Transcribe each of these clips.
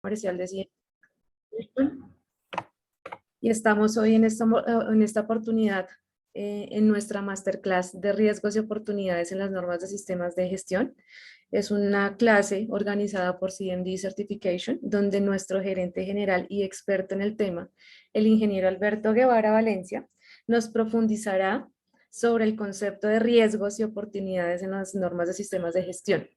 Comercial de Ciencia. Y estamos hoy en esta oportunidad en nuestra masterclass de riesgos y oportunidades en las normas de sistemas de gestión. Es una clase organizada por CMD Certification, donde nuestro gerente general y experto en el tema, el ingeniero Alberto Guevara Valencia, nos profundizará sobre el concepto de riesgos y oportunidades en las normas de sistemas de gestión.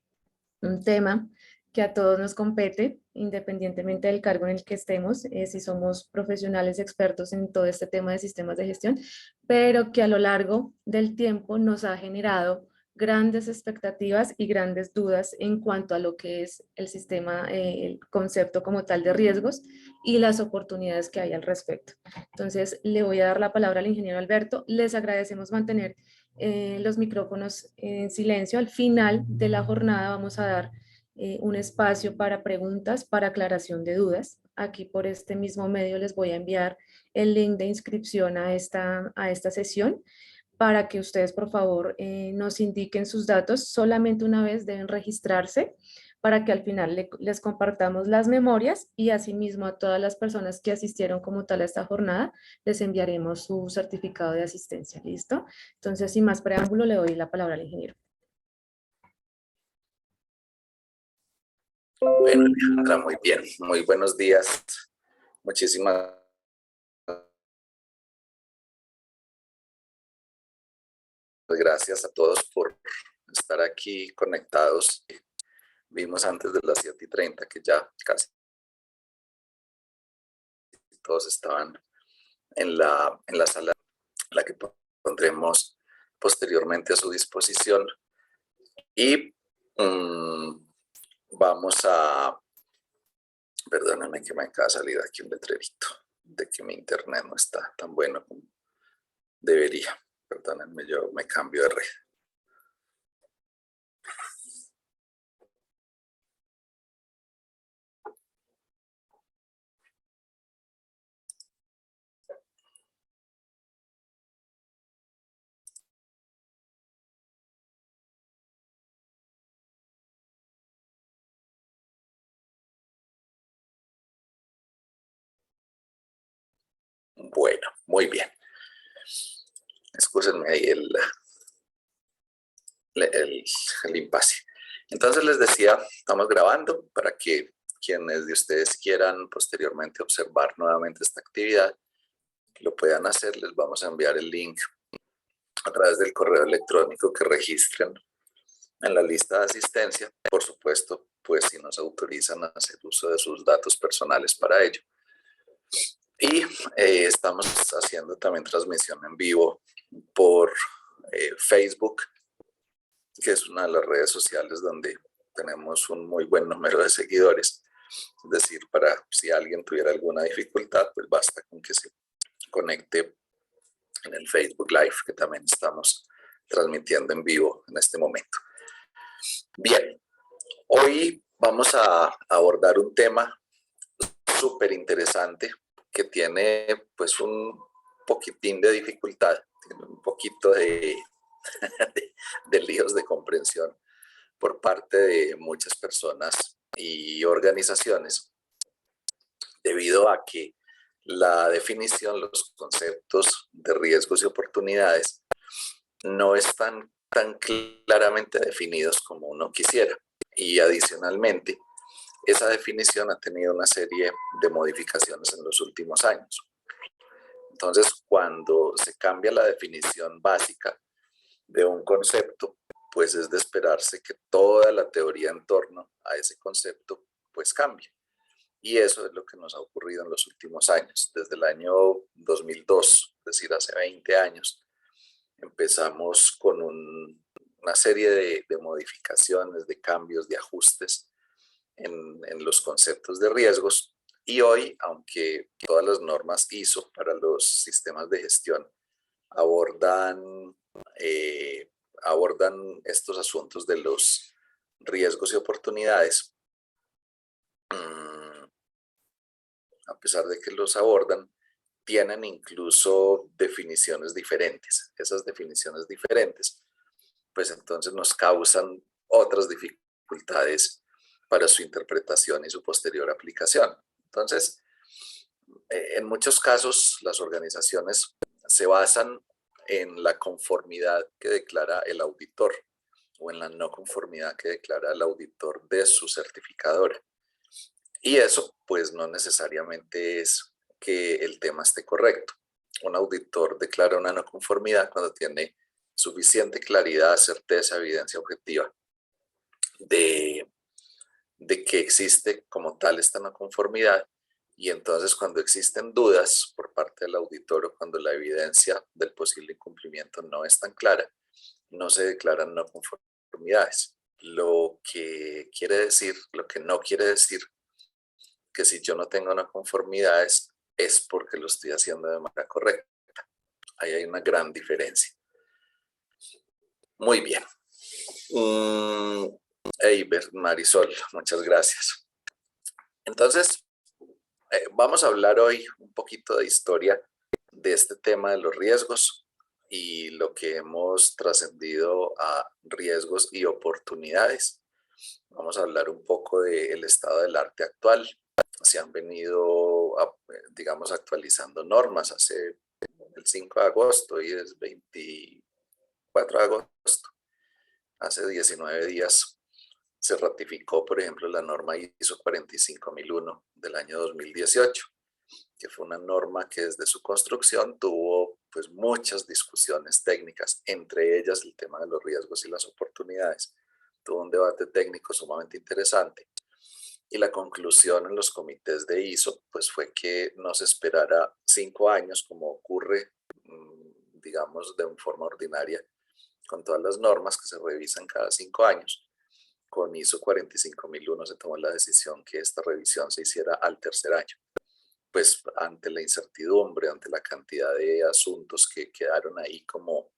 Un tema que a todos nos compete, independientemente del cargo en el que estemos, si somos profesionales expertos en todo este tema de sistemas de gestión, pero que a lo largo del tiempo nos ha generado grandes expectativas y grandes dudas en cuanto a lo que es el sistema, el concepto como tal de riesgos y las oportunidades que hay al respecto. Entonces, le voy a dar la palabra al ingeniero Alberto. Les agradecemos mantener los micrófonos en silencio. Al final de la jornada vamos a dar un espacio para preguntas, para aclaración de dudas. Aquí por este mismo medio les voy a enviar el link de inscripción a esta sesión para que ustedes por favor nos indiquen sus datos. Solamente una vez deben registrarse para que al final les compartamos las memorias y asimismo a todas las personas que asistieron como tal a esta jornada les enviaremos su certificado de asistencia. ¿Listo? Entonces, sin más preámbulo, le doy la palabra al ingeniero. Bueno, Alejandra, muy bien. Muy buenos días. Muchísimas gracias a todos por estar aquí conectados. Vimos antes de las 7:30 que ya casi todos estaban en la sala, la que pondremos posteriormente a su disposición. Y vamos a... Perdónenme que me acaba de salir aquí un letrerito de que mi internet no está tan bueno como debería. Perdónenme, yo me cambio de red. Bueno, muy bien. Excúsenme ahí el impasse. Entonces les decía, estamos grabando para que quienes de ustedes quieran posteriormente observar nuevamente esta actividad, lo puedan hacer. Les vamos a enviar el link a través del correo electrónico que registren en la lista de asistencia. Por supuesto, pues si nos autorizan a hacer uso de sus datos personales para ello. Y estamos haciendo también transmisión en vivo por Facebook, que es una de las redes sociales donde tenemos un muy buen número de seguidores. Es decir, para si alguien tuviera alguna dificultad, pues basta con que se conecte en el Facebook Live, que también estamos transmitiendo en vivo en este momento. Bien, hoy vamos a abordar un tema súper interesante que tiene pues un poquitín de dificultad, tiene un poquito de líos de comprensión por parte de muchas personas y organizaciones, debido a que la definición, los conceptos de riesgos y oportunidades no están tan claramente definidos como uno quisiera. Y adicionalmente, esa definición ha tenido una serie de modificaciones en los últimos años. Entonces, cuando se cambia la definición básica de un concepto, pues es de esperarse que toda la teoría en torno a ese concepto pues cambie. Y eso es lo que nos ha ocurrido en los últimos años. Desde el año 2002, es decir, hace 20 años, empezamos con una serie de modificaciones, de cambios, de ajustes en los conceptos de riesgos. Y hoy, aunque todas las normas ISO para los sistemas de gestión abordan estos asuntos de los riesgos y oportunidades, a pesar de que los abordan, tienen incluso definiciones diferentes. Esas definiciones diferentes, pues entonces nos causan otras dificultades para su interpretación y su posterior aplicación. Entonces, en muchos casos las organizaciones se basan en la conformidad que declara el auditor o en la no conformidad que declara el auditor de su certificadora. Y eso pues no necesariamente es que el tema esté correcto. Un auditor declara una no conformidad cuando tiene suficiente claridad, certeza, evidencia objetiva de que existe como tal esta no conformidad, y entonces cuando existen dudas por parte del auditor o cuando la evidencia del posible incumplimiento no es tan clara, no se declaran no conformidades. Lo que quiere decir, lo que no quiere decir que si yo no tengo no conformidades es porque lo estoy haciendo de manera correcta. Ahí hay una gran diferencia. Muy bien. Eiber, Marisol, muchas gracias. Entonces, vamos a hablar hoy un poquito de historia de este tema de los riesgos y lo que hemos trascendido a riesgos y oportunidades. Vamos a hablar un poco del estado del arte actual. Se han venido, digamos, actualizando normas. Hace el 5 de agosto y es 24 de agosto. Hace 19 días se ratificó, por ejemplo, la norma ISO 45001 del año 2018, que fue una norma que desde su construcción tuvo pues muchas discusiones técnicas, entre ellas el tema de los riesgos y las oportunidades. Tuvo un debate técnico sumamente interesante y la conclusión en los comités de ISO pues fue que no se esperara 5 años como ocurre, digamos, de forma ordinaria con todas las normas que se revisan cada 5 años. Con ISO 45001 se tomó la decisión que esta revisión se hiciera al tercer año. Pues ante la incertidumbre, ante la cantidad de asuntos que quedaron ahí como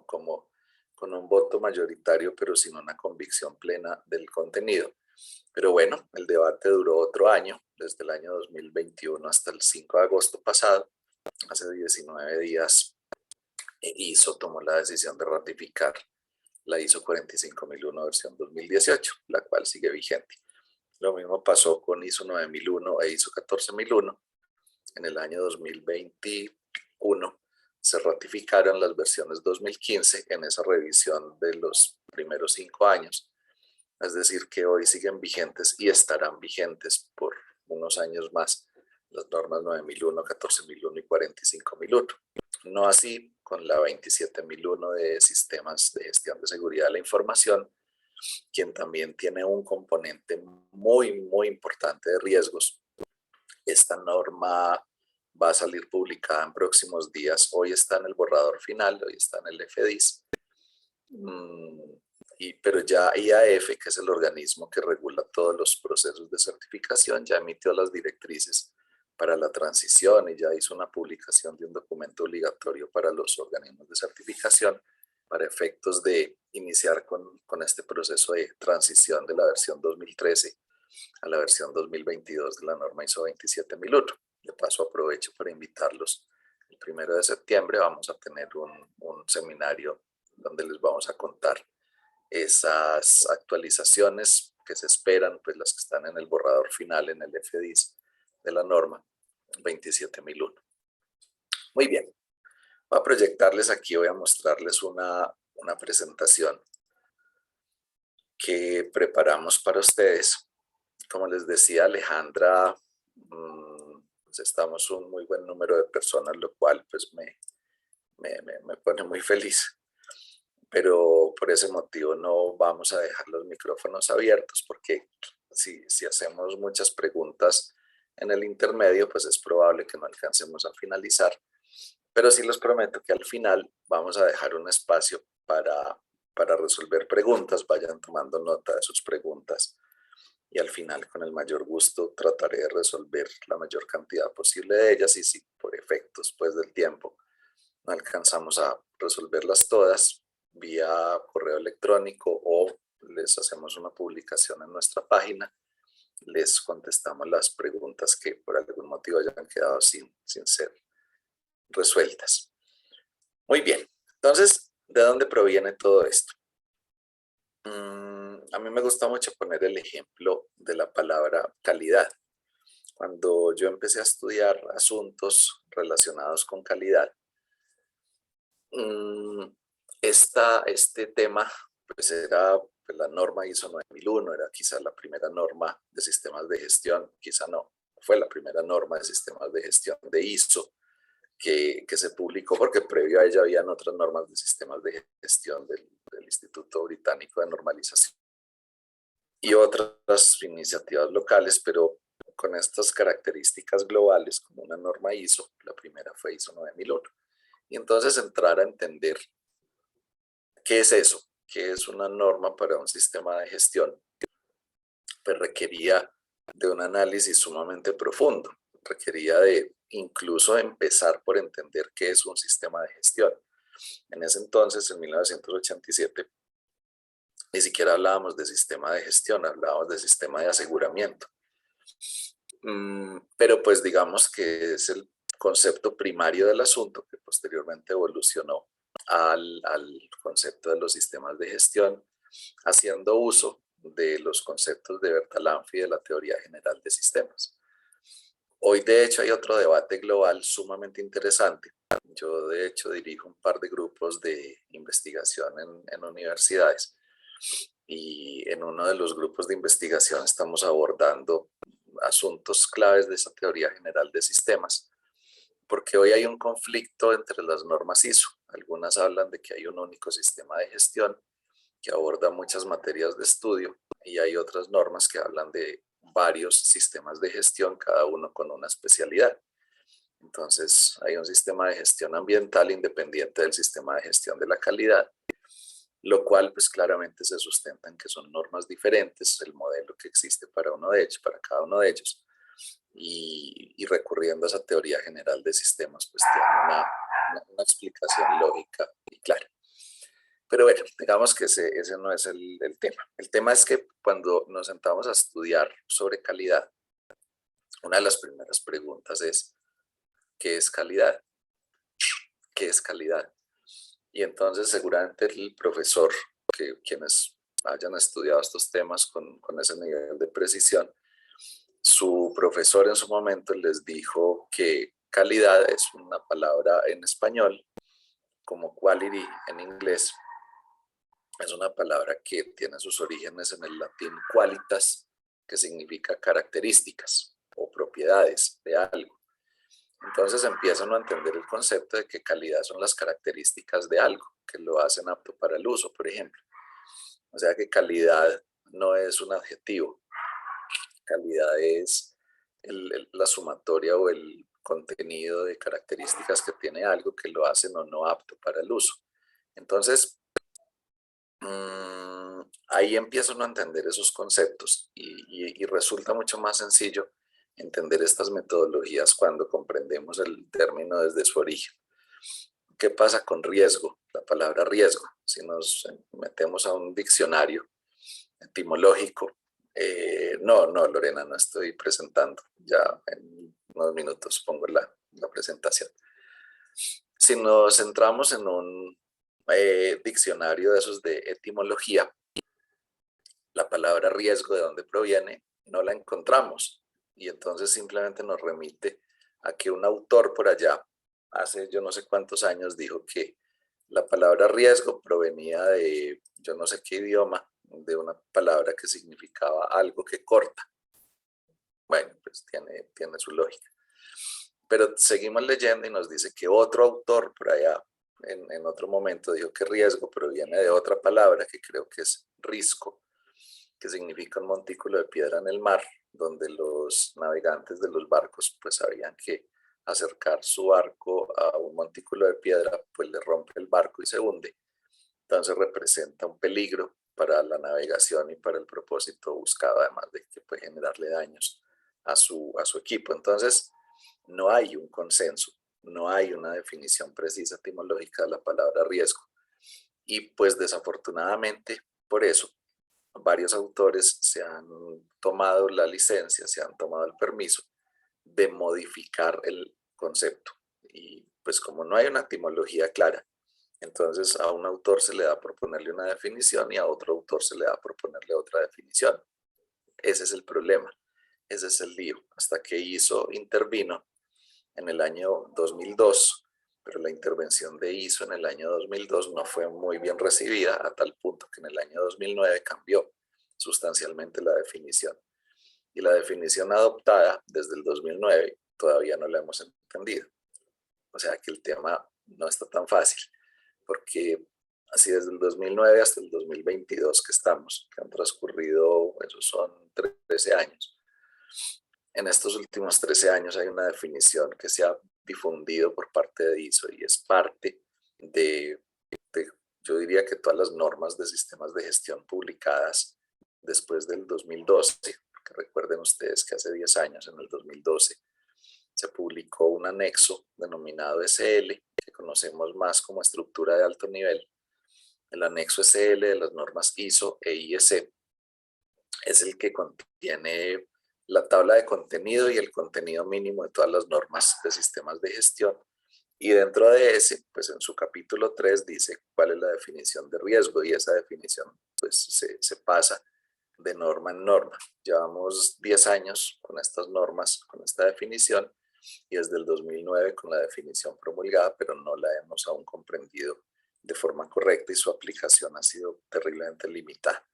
con un voto mayoritario, pero sin una convicción plena del contenido. Pero bueno, el debate duró otro año, desde el año 2021 hasta el 5 de agosto pasado. Hace 19 días, ISO tomó la decisión de ratificar la ISO 45001 versión 2018, la cual sigue vigente. Lo mismo pasó con ISO 9001 e ISO 14001. En el año 2021 se ratificaron las versiones 2015 en esa revisión de los primeros 5 años. Es decir, que hoy siguen vigentes y estarán vigentes por unos años más las normas 9001, 14001 y 45001. No así con la 27001 de sistemas de gestión de seguridad de la información, quien también tiene un componente muy, muy importante de riesgos. Esta norma va a salir publicada en próximos días. Hoy está en el borrador final, hoy está en el FDIS. Pero ya IAF, que es el organismo que regula todos los procesos de certificación, ya emitió las directrices para la transición y ya hizo una publicación de un documento obligatorio para los organismos de certificación para efectos de iniciar con este proceso de transición de la versión 2013 a la versión 2022 de la norma ISO 27001. De paso aprovecho para invitarlos. El 1 de septiembre vamos a tener un seminario donde les vamos a contar esas actualizaciones que se esperan, pues las que están en el borrador final en el FDIS de la norma 27001. Muy bien, voy a proyectarles aquí, voy a mostrarles una presentación que preparamos para ustedes. Como les decía Alejandra, pues estamos un muy buen número de personas, lo cual pues me pone muy feliz. Pero por ese motivo no vamos a dejar los micrófonos abiertos, porque si hacemos muchas preguntas en el intermedio, pues es probable que no alcancemos a finalizar. Pero sí les prometo que al final vamos a dejar un espacio para resolver preguntas. Vayan tomando nota de sus preguntas y al final, con el mayor gusto, trataré de resolver la mayor cantidad posible de ellas, y si por efectos pues del tiempo no alcanzamos a resolverlas todas vía correo electrónico o les hacemos una publicación en nuestra página, les contestamos las preguntas que por algún motivo hayan quedado sin ser resueltas. Muy bien, entonces, ¿de dónde proviene todo esto? A mí me gusta mucho poner el ejemplo de la palabra calidad. Cuando yo empecé a estudiar asuntos relacionados con calidad, mm, este tema pues era pues, la norma ISO 9001, era quizá la primera norma de sistemas de gestión, quizá no, fue la primera norma de sistemas de gestión de ISO que se publicó, porque previo a ella habían otras normas de sistemas de gestión del Instituto Británico de Normalización y otras iniciativas locales, pero con estas características globales como una norma ISO, la primera fue ISO 9001. Y entonces entrar a entender qué es eso, qué es una norma para un sistema de gestión, pues requería de un análisis sumamente profundo, requería de incluso empezar por entender qué es un sistema de gestión. En ese entonces, en 1987, ni siquiera hablábamos de sistema de gestión, hablábamos de sistema de aseguramiento. Pero pues digamos que es el concepto primario del asunto que posteriormente evolucionó al concepto de los sistemas de gestión, haciendo uso de los conceptos de Bertalanffy y de la teoría general de sistemas. Hoy de hecho hay otro debate global sumamente interesante. Yo de hecho dirijo un par de grupos de investigación en universidades y en uno de los grupos de investigación estamos abordando asuntos claves de esa teoría general de sistemas, porque hoy hay un conflicto entre las normas ISO. Algunas hablan de que hay un único sistema de gestión que aborda muchas materias de estudio y hay otras normas que hablan de varios sistemas de gestión, cada uno con una especialidad. Entonces hay un sistema de gestión ambiental independiente del sistema de gestión de la calidad, lo cual pues claramente se sustenta en que son normas diferentes, el modelo que existe para uno de ellos, para cada uno de ellos, y recurriendo a esa teoría general de sistemas, pues tiene una explicación lógica y clara. Pero bueno, digamos que ese no es el tema. El tema es que cuando nos sentamos a estudiar sobre calidad, una de las primeras preguntas es, ¿qué es calidad? ¿Qué es calidad? Y entonces seguramente el profesor, quienes hayan estudiado estos temas con ese nivel de precisión, su profesor en su momento les dijo que calidad es una palabra en español, como quality en inglés. Es una palabra que tiene sus orígenes en el latín qualitas, que significa características o propiedades de algo. Entonces empiezan a entender el concepto de que calidad son las características de algo que lo hacen apto para el uso, por ejemplo. O sea que calidad no es un adjetivo, calidad es la sumatoria o el contenido de características que tiene algo que lo hacen o no apto para el uso. Entonces, ahí empieza uno a entender esos conceptos y resulta mucho más sencillo entender estas metodologías cuando comprendemos el término desde su origen. ¿Qué pasa con riesgo? La palabra riesgo, si nos metemos a un diccionario etimológico, no, Lorena, no estoy presentando, ya en unos minutos pongo la presentación. Si nos centramos en un diccionario de esos de etimología, la palabra riesgo, de dónde proviene, no la encontramos. Y entonces simplemente nos remite a que un autor por allá, hace yo no sé cuántos años, dijo que la palabra riesgo provenía de yo no sé qué idioma, de una palabra que significaba algo que corta. Bueno, pues tiene su lógica. Pero seguimos leyendo y nos dice que otro autor por allá, en otro momento, dijo que riesgo proviene de otra palabra que creo que es risco, que significa un montículo de piedra en el mar, donde los navegantes de los barcos pues sabían que acercar su barco a un montículo de piedra pues le rompe el barco y se hunde. Entonces representa un peligro para la navegación y para el propósito buscado, además de que puede generarle daños a su equipo. Entonces no hay un consenso, no hay una definición precisa etimológica de la palabra riesgo. Y pues desafortunadamente por eso varios autores se han tomado la licencia, se han tomado el permiso de modificar el concepto. Y pues como no hay una etimología clara Entonces a un autor se le da por ponerle una definición y a otro autor se le da por ponerle otra definición. Ese es el problema, ese es el lío. Hasta que ISO intervino en el año 2002, pero la intervención de ISO en el año 2002 no fue muy bien recibida, a tal punto que en el año 2009 cambió sustancialmente la definición. Y la definición adoptada desde el 2009 todavía no la hemos entendido. O sea que el tema no está tan fácil, porque así desde el 2009 hasta el 2022 que estamos, que han transcurrido, esos son 13 años. En estos últimos 13 años hay una definición que se ha difundido por parte de ISO y es parte de yo diría que todas las normas de sistemas de gestión publicadas después del 2012, porque recuerden ustedes que hace 10 años, en el 2012, se publicó un anexo denominado SL, que conocemos más como estructura de alto nivel. El anexo SL de las normas ISO e IEC es el que contiene la tabla de contenido y el contenido mínimo de todas las normas de sistemas de gestión. Y dentro de ese, pues en su capítulo 3 dice cuál es la definición de riesgo y esa definición pues se pasa de norma en norma. Llevamos 10 años con estas normas, con esta definición y desde el 2009 con la definición promulgada, pero no la hemos aún comprendido de forma correcta y su aplicación ha sido terriblemente limitada.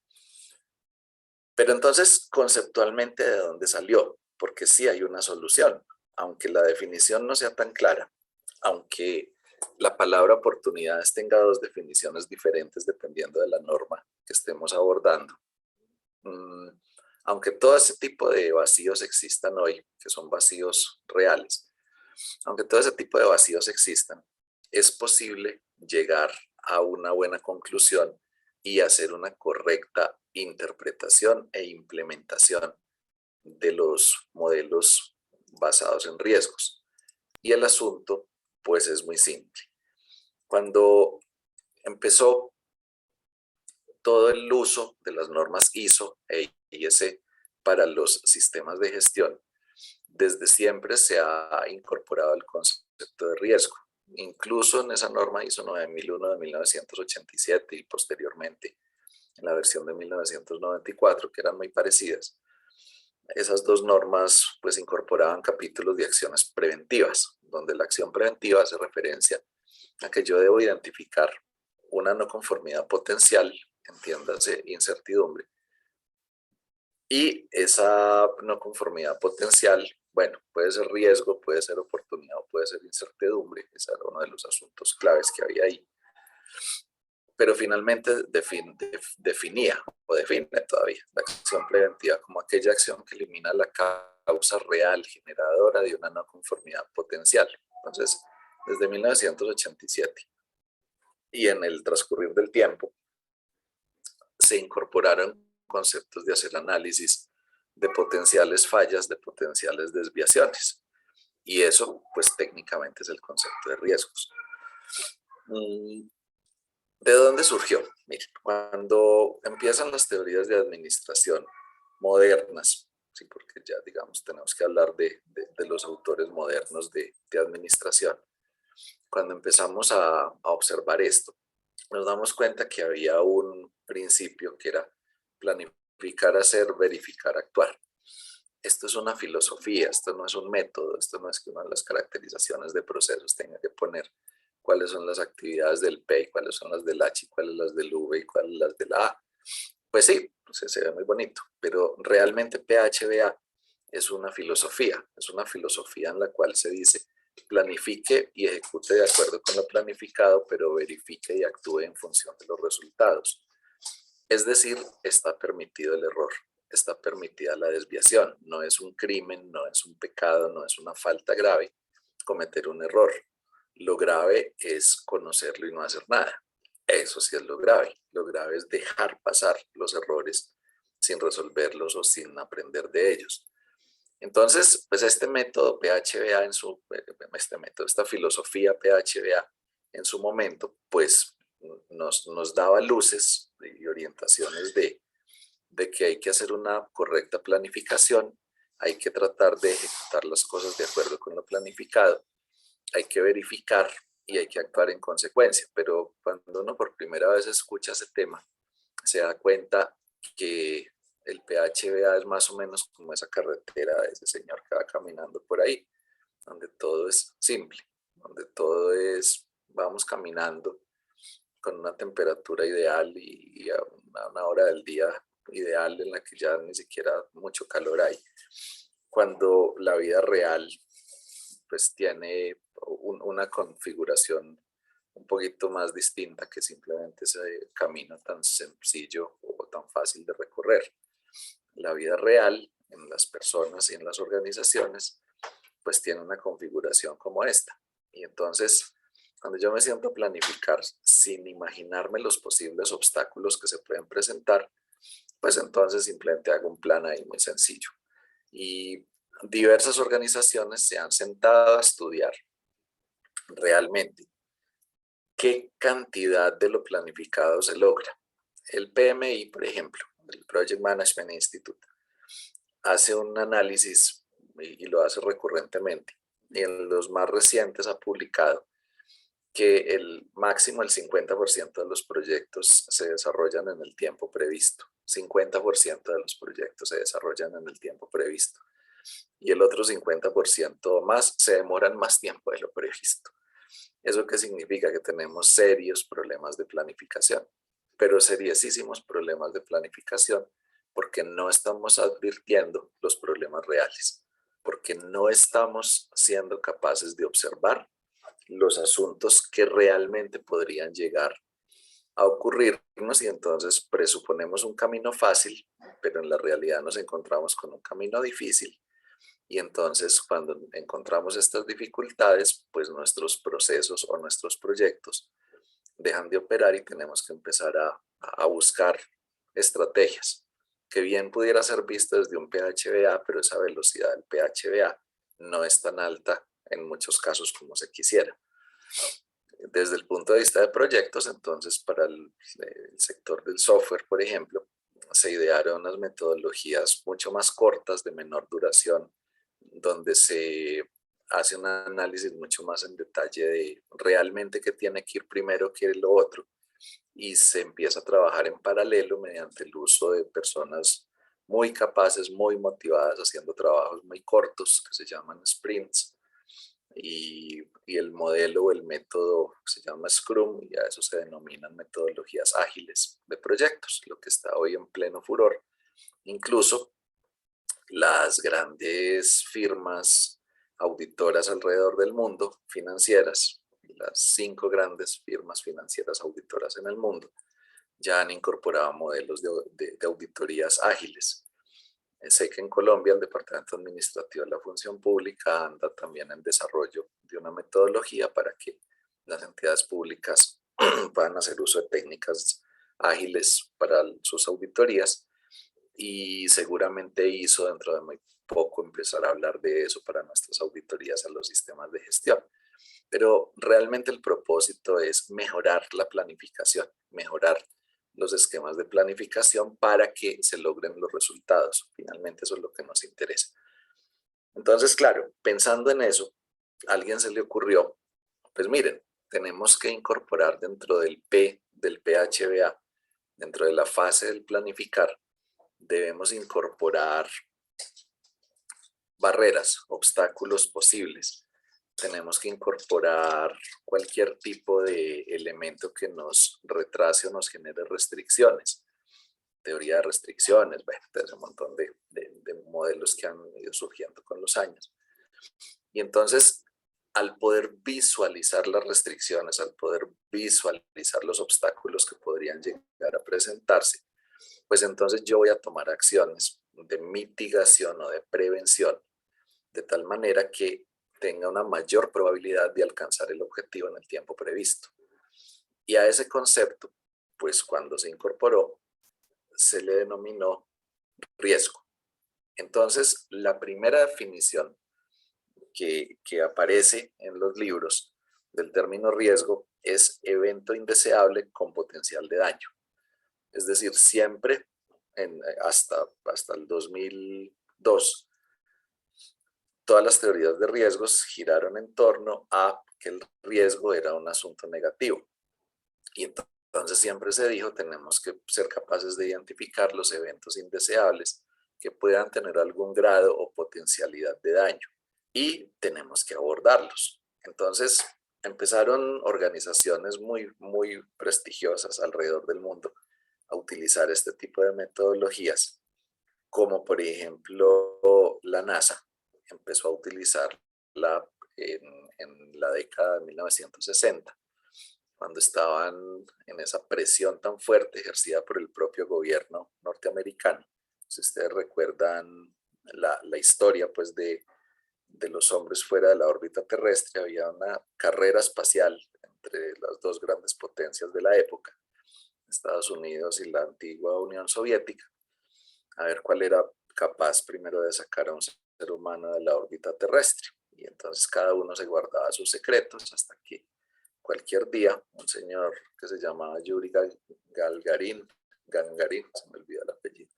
Pero entonces, conceptualmente, ¿de dónde salió? Porque sí hay una solución, aunque la definición no sea tan clara, aunque la palabra oportunidades tenga dos definiciones diferentes dependiendo de la norma que estemos abordando. Aunque todo ese tipo de vacíos existan hoy, que son vacíos reales, aunque todo ese tipo de vacíos existan, es posible llegar a una buena conclusión y hacer una correcta interpretación e implementación de los modelos basados en riesgos. Y el asunto, pues, es muy simple. Cuando empezó todo el uso de las normas ISO e IEC para los sistemas de gestión, desde siempre se ha incorporado el concepto de riesgo. Incluso en esa norma ISO 9001 de 1987 y posteriormente en la versión de 1994, que eran muy parecidas, esas dos normas pues incorporaban capítulos de acciones preventivas, donde la acción preventiva hace referencia a que yo debo identificar una no conformidad potencial, entiéndase incertidumbre, y esa no conformidad potencial, bueno, puede ser riesgo, puede ser oportunidad o puede ser incertidumbre, ese era uno de los asuntos claves que había ahí. Pero finalmente definía o define todavía la acción preventiva como aquella acción que elimina la causa real generadora de una no conformidad potencial. Entonces, desde 1987 y en el transcurrir del tiempo, se incorporaron conceptos de hacer análisis de potenciales fallas, de potenciales desviaciones. Y eso, pues técnicamente es el concepto de riesgos. ¿De dónde surgió? Miren, cuando empiezan las teorías de administración modernas, sí, porque ya digamos tenemos que hablar de los autores modernos de administración, cuando empezamos a observar esto, nos damos cuenta que había un principio que era planificar, hacer, verificar, actuar. Esto es una filosofía, esto no es un método, esto no es que una de las caracterizaciones de procesos tenga que poner cuáles son las actividades del P, y cuáles son las del H, y cuáles las del V y cuáles las del A. Pues sí, pues se ve muy bonito, pero realmente PHBA es una filosofía en la cual se dice planifique y ejecute de acuerdo con lo planificado, pero verifique y actúe en función de los resultados. Es decir, está permitido el error, está permitida la desviación. No es un crimen, no es un pecado, no es una falta grave cometer un error. Lo grave es conocerlo y no hacer nada. Eso sí es lo grave. Lo grave es dejar pasar los errores sin resolverlos o sin aprender de ellos. Entonces, pues este método PHBA esta filosofía PHBA en su momento, pues nos daba luces y orientaciones de que hay que hacer una correcta planificación, hay que tratar de ejecutar las cosas de acuerdo con lo planificado, hay que verificar y hay que actuar en consecuencia. Pero cuando uno por primera vez escucha ese tema, se da cuenta que el PHBA es más o menos como esa carretera de ese señor que va caminando por ahí, donde todo es simple, donde todo es, vamos caminando con una temperatura ideal y a una hora del día ideal en la que ya ni siquiera mucho calor hay. Cuando la vida real pues tiene una configuración un poquito más distinta que simplemente ese camino tan sencillo o tan fácil de recorrer. La vida real en las personas y en las organizaciones pues tiene una configuración como esta. Y entonces, cuando yo me siento a planificar sin imaginarme los posibles obstáculos que se pueden presentar, pues entonces simplemente hago un plan ahí muy sencillo. Y diversas organizaciones se han sentado a estudiar realmente qué cantidad de lo planificado se logra. El PMI, por ejemplo, el Project Management Institute, hace un análisis y lo hace recurrentemente. Y en los más recientes ha publicado que el máximo, el 50% de los proyectos se desarrollan en el tiempo previsto. 50% de los proyectos se desarrollan en el tiempo previsto. Y el otro 50% más se demoran más tiempo de lo previsto. ¿Eso qué significa? Que tenemos serios problemas de planificación, pero seriosísimos problemas de planificación, porque no estamos advirtiendo los problemas reales, porque no estamos siendo capaces de observar los asuntos que realmente podrían llegar a ocurrirnos y entonces presuponemos un camino fácil, pero en la realidad nos encontramos con un camino difícil. Y entonces cuando encontramos estas dificultades, pues nuestros procesos o nuestros proyectos dejan de operar y tenemos que empezar a buscar estrategias que bien pudiera ser vista desde un PHBA, pero esa velocidad del PHBA no es tan alta en muchos casos como se quisiera. Desde el punto de vista de proyectos, entonces para el sector del software, por ejemplo, se idearon unas metodologías mucho más cortas, de menor duración, donde se hace un análisis mucho más en detalle de realmente qué tiene que ir primero que lo otro y se empieza a trabajar en paralelo mediante el uso de personas muy capaces, muy motivadas, haciendo trabajos muy cortos que se llaman sprints y el modelo o el método se llama Scrum y a eso se denominan metodologías ágiles de proyectos, lo que está hoy en pleno furor. Incluso las grandes firmas auditoras alrededor del mundo, financieras, las 5 grandes firmas financieras auditoras en el mundo, ya han incorporado modelos de auditorías ágiles. Sé que en Colombia el Departamento Administrativo de la Función Pública anda también en desarrollo de una metodología para que las entidades públicas puedan hacer uso de técnicas ágiles para sus auditorías y seguramente hizo dentro de muy poco empezar a hablar de eso para nuestras auditorías a los sistemas de gestión. Pero realmente el propósito es mejorar la planificación, mejorar los esquemas de planificación para que se logren los resultados. Finalmente eso es lo que nos interesa. Entonces, claro, pensando en eso, a alguien se le ocurrió, pues miren, tenemos que incorporar dentro del PHBA, dentro de la fase del planificar, debemos incorporar barreras, obstáculos posibles. Tenemos que incorporar cualquier tipo de elemento que nos retrase o nos genere restricciones. Teoría de restricciones, bueno, entonces un montón de modelos que han ido surgiendo con los años. Y entonces, al poder visualizar las restricciones, al poder visualizar los obstáculos que podrían llegar a presentarse, pues entonces yo voy a tomar acciones de mitigación o de prevención, de tal manera que tenga una mayor probabilidad de alcanzar el objetivo en el tiempo previsto. Y a ese concepto, pues cuando se incorporó, se le denominó riesgo. Entonces, la primera definición que aparece en los libros del término riesgo es evento indeseable con potencial de daño. Es decir, siempre, hasta el 2002, todas las teorías de riesgos giraron en torno a que el riesgo era un asunto negativo. Y entonces siempre se dijo, tenemos que ser capaces de identificar los eventos indeseables que puedan tener algún grado o potencialidad de daño y tenemos que abordarlos. Entonces empezaron organizaciones muy prestigiosas alrededor del mundo a utilizar este tipo de metodologías, como por ejemplo la NASA empezó a utilizarla en la década de 1960, cuando estaban en esa presión tan fuerte ejercida por el propio gobierno norteamericano. Si ustedes recuerdan la historia pues de los hombres fuera de la órbita terrestre, había una carrera espacial entre las dos grandes potencias de la época, Estados Unidos y la antigua Unión Soviética, a ver cuál era capaz primero de sacar a un ser humano de la órbita terrestre. Y entonces cada uno se guardaba sus secretos hasta que cualquier día un señor que se llamaba Yuri Gagarin, se me olvidó el apellido,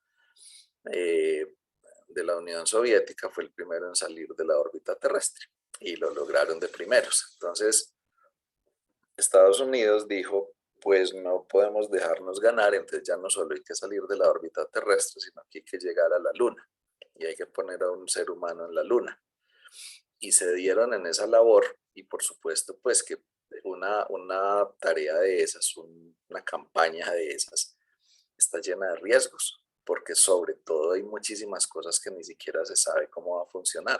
de la Unión Soviética, fue el primero en salir de la órbita terrestre y lo lograron de primeros. Entonces Estados Unidos dijo, pues no podemos dejarnos ganar, entonces ya no solo hay que salir de la órbita terrestre, sino que hay que llegar a la Luna y hay que poner a un ser humano en la Luna. Y se dieron en esa labor y por supuesto pues que una tarea de esas, una campaña de esas, está llena de riesgos, porque sobre todo hay muchísimas cosas que ni siquiera se sabe cómo va a funcionar.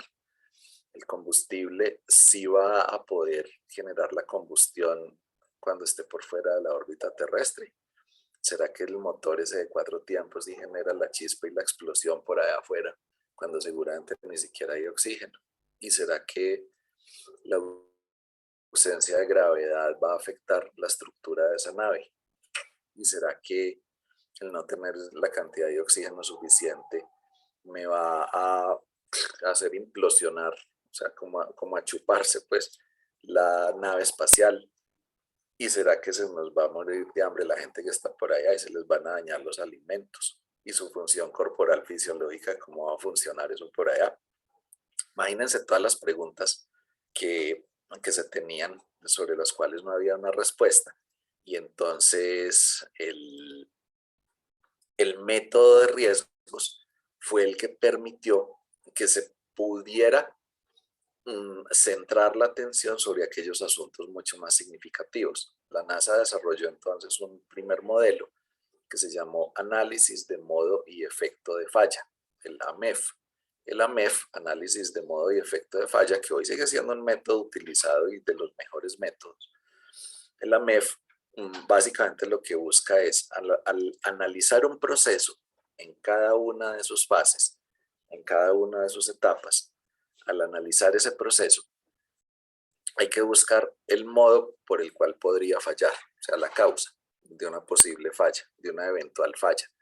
El combustible sí va a poder generar la combustión cuando esté por fuera de la órbita terrestre. ¿Será que el motor ese de 4 tiempos sí genera la chispa y la explosión por allá afuera, cuando seguramente ni siquiera hay oxígeno? ¿Y será que la ausencia de gravedad va a afectar la estructura de esa nave? ¿Y será que el no tener la cantidad de oxígeno suficiente me va a hacer implosionar, o sea, como a chuparse pues la nave espacial? ¿Y será que se nos va a morir de hambre la gente que está por allá y se les van a dañar los alimentos? Y su función corporal fisiológica, ¿cómo va a funcionar eso por allá? Imagínense todas las preguntas que se tenían, sobre las cuales no había una respuesta. Y entonces el método de riesgos fue el que permitió que se pudiera centrar la atención sobre aquellos asuntos mucho más significativos. La NASA desarrolló entonces un primer modelo que se llamó Análisis de Modo y Efecto de Falla, el AMEF. El AMEF, Análisis de Modo y Efecto de Falla, que hoy sigue siendo un método utilizado y de los mejores métodos. El AMEF básicamente lo que busca es al analizar un proceso en cada una de sus fases, en cada una de sus etapas. Al analizar ese proceso, hay que buscar el modo por el cual podría fallar, o sea, la causa de una posible falla, de una eventual falla.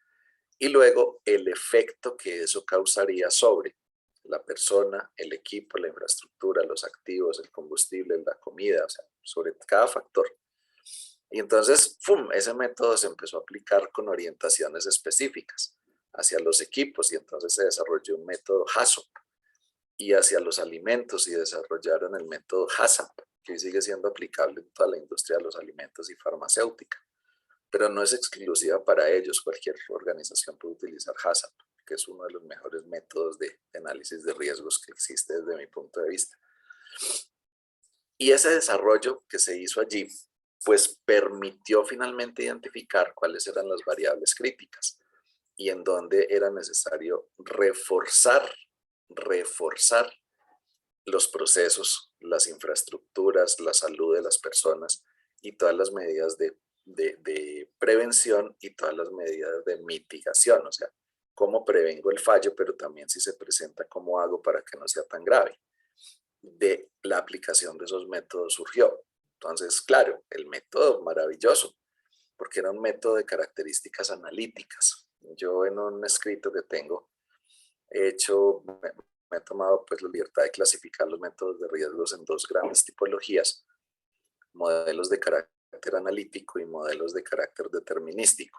Y luego el efecto que eso causaría sobre la persona, el equipo, la infraestructura, los activos, el combustible, la comida, o sea, sobre cada factor. Y entonces, ¡fum!, ese método se empezó a aplicar con orientaciones específicas hacia los equipos y entonces se desarrolló un método HACCP, y hacia los alimentos y desarrollaron el método HACCP, que hoy sigue siendo aplicable en toda la industria de los alimentos y farmacéutica. Pero no es exclusiva para ellos, cualquier organización puede utilizar HACCP, que es uno de los mejores métodos de análisis de riesgos que existe desde mi punto de vista. Y ese desarrollo que se hizo allí, pues permitió finalmente identificar cuáles eran las variables críticas y en dónde era necesario reforzar los procesos, las infraestructuras, la salud de las personas y todas las medidas de prevención y todas las medidas de mitigación, o sea, cómo prevengo el fallo, pero también si se presenta, cómo hago para que no sea tan grave. De la aplicación de esos métodos surgió. Entonces, claro, el método maravilloso, porque era un método de características analíticas. Yo en un escrito que tengo he hecho, me he tomado pues la libertad de clasificar los métodos de riesgos en dos grandes tipologías: modelos de carácter analítico y modelos de carácter determinístico.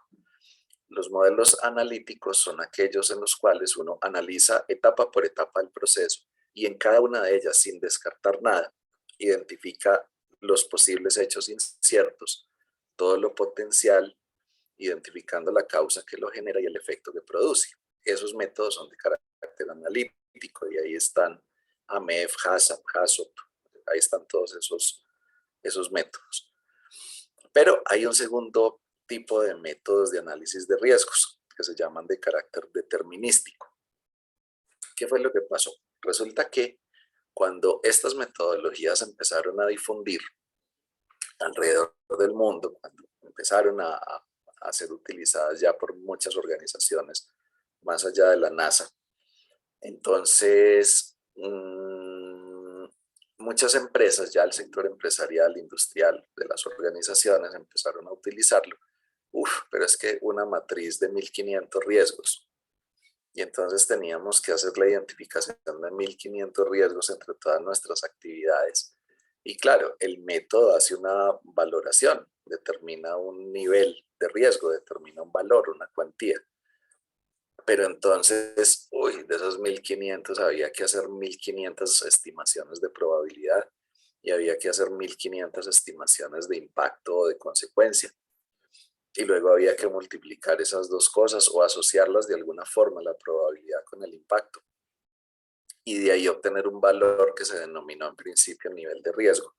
Los modelos analíticos son aquellos en los cuales uno analiza etapa por etapa el proceso y en cada una de ellas, sin descartar nada, identifica los posibles hechos inciertos, todo lo potencial, identificando la causa que lo genera y el efecto que produce. Esos métodos son de carácter analítico y ahí están AMEF, HACCP, HACCP, ahí están todos esos métodos. Pero hay un segundo tipo de métodos de análisis de riesgos que se llaman de carácter determinístico. ¿Qué fue lo que pasó? Resulta que cuando estas metodologías empezaron a difundir alrededor del mundo, cuando empezaron a ser utilizadas ya por muchas organizaciones más allá de la NASA, entonces muchas empresas, ya el sector empresarial, industrial de las organizaciones empezaron a utilizarlo. Pero es que una matriz de 1500 riesgos. Y entonces teníamos que hacer la identificación de 1500 riesgos entre todas nuestras actividades. Y claro, el método hace una valoración, determina un nivel de riesgo, determina un valor, una cuantía. Pero entonces, de esos 1500 había que hacer 1500 estimaciones de probabilidad y había que hacer 1500 estimaciones de impacto o de consecuencia. Y luego había que multiplicar esas dos cosas o asociarlas de alguna forma, la probabilidad con el impacto. Y de ahí obtener un valor que se denominó en principio nivel de riesgo.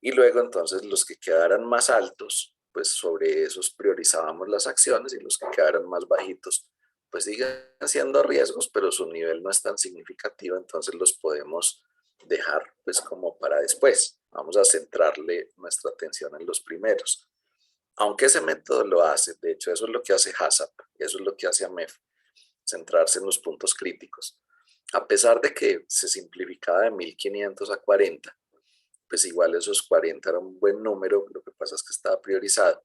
Y luego entonces los que quedaran más altos, pues sobre esos priorizábamos las acciones y los que quedaran más bajitos, pues siguen siendo riesgos, pero su nivel no es tan significativo, entonces los podemos dejar pues como para después. Vamos a centrarle nuestra atención en los primeros. Aunque ese método lo hace, de hecho eso es lo que hace HACCP, eso es lo que hace AMEF, centrarse en los puntos críticos. A pesar de que se simplificaba de 1500 a 40, pues igual esos 40 era un buen número, lo que pasa es que estaba priorizado.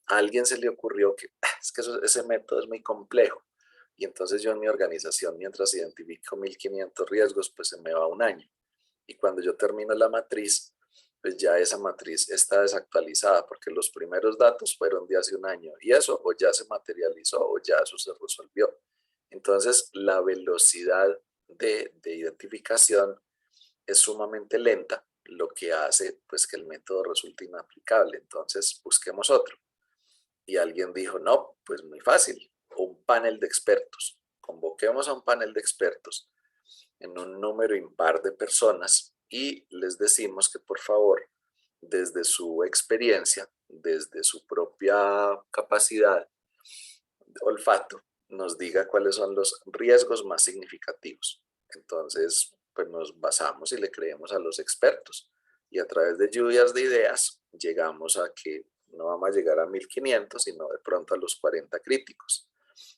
A alguien se le ocurrió que es que ese método es muy complejo y entonces yo en mi organización, mientras identifico 1500 riesgos, pues se me va un año. Y cuando yo termino la matriz, pues ya esa matriz está desactualizada porque los primeros datos fueron de hace un año y eso o ya se materializó o ya eso se resolvió. Entonces la velocidad de identificación es sumamente lenta, lo que hace pues que el método resulte inaplicable. Entonces busquemos otro. Y alguien dijo, no, pues muy fácil, un panel de expertos. Convoquemos a un panel de expertos en un número impar de personas y les decimos que por favor, desde su experiencia, desde su propia capacidad de olfato, nos diga cuáles son los riesgos más significativos. Entonces, pues nos basamos y le creemos a los expertos y a través de lluvias de ideas llegamos a que no vamos a llegar a 1500, sino de pronto a los 40 críticos,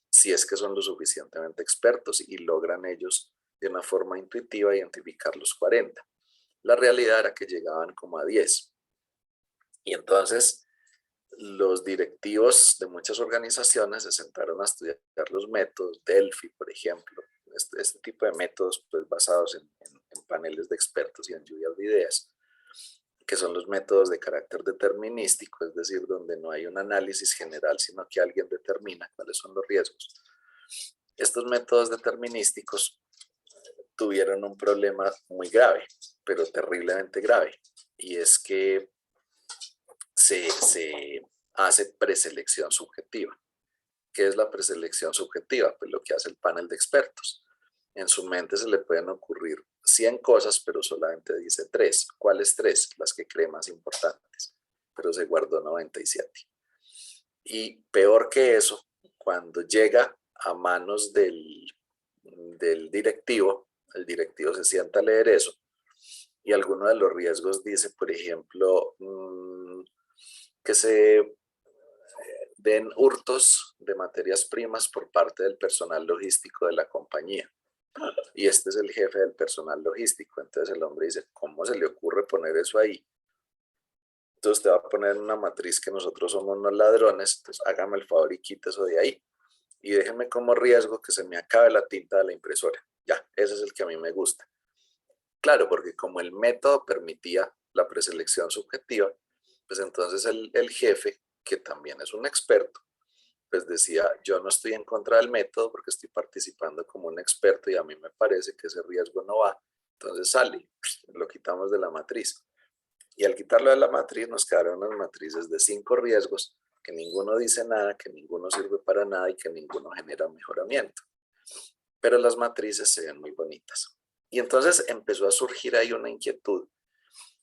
si es que son lo suficientemente expertos y logran ellos de una forma intuitiva identificar los 40. La realidad era que llegaban como a 10. Y entonces los directivos de muchas organizaciones se sentaron a estudiar los métodos, Delphi, por ejemplo, este tipo de métodos pues, basados en paneles de expertos y en lluvias de ideas, que son los métodos de carácter determinístico, es decir, donde no hay un análisis general, sino que alguien determina cuáles son los riesgos. Estos métodos determinísticos tuvieron un problema muy grave, pero terriblemente grave, y es que se hace preselección subjetiva. ¿Qué es la preselección subjetiva? Pues lo que hace el panel de expertos. En su mente se le pueden ocurrir 100 cosas, pero solamente dice 3. ¿Cuáles 3? Las que cree más importantes, pero se guardó 97. Y peor que eso, cuando llega a manos del directivo, el directivo se sienta a leer eso y alguno de los riesgos dice, por ejemplo, que se den hurtos de materias primas por parte del personal logístico de la compañía. Y este es el jefe del personal logístico. Entonces el hombre dice, ¿cómo se le ocurre poner eso ahí? Entonces te va a poner en una matriz que nosotros somos unos ladrones, entonces hágame el favor y quite eso de ahí. Y déjeme como riesgo que se me acabe la tinta de la impresora. Ya, ese es el que a mí me gusta. Claro, porque como el método permitía la preselección subjetiva, pues entonces el jefe, que también es un experto, pues decía, yo no estoy en contra del método porque estoy participando como un experto y a mí me parece que ese riesgo no va, Entonces sale, lo quitamos de la matriz. Y al quitarlo de la matriz nos quedaron unas matrices de 5 riesgos, que ninguno dice nada, que ninguno sirve para nada y que ninguno genera mejoramiento. Pero las matrices se ven muy bonitas. Y entonces empezó a surgir ahí una inquietud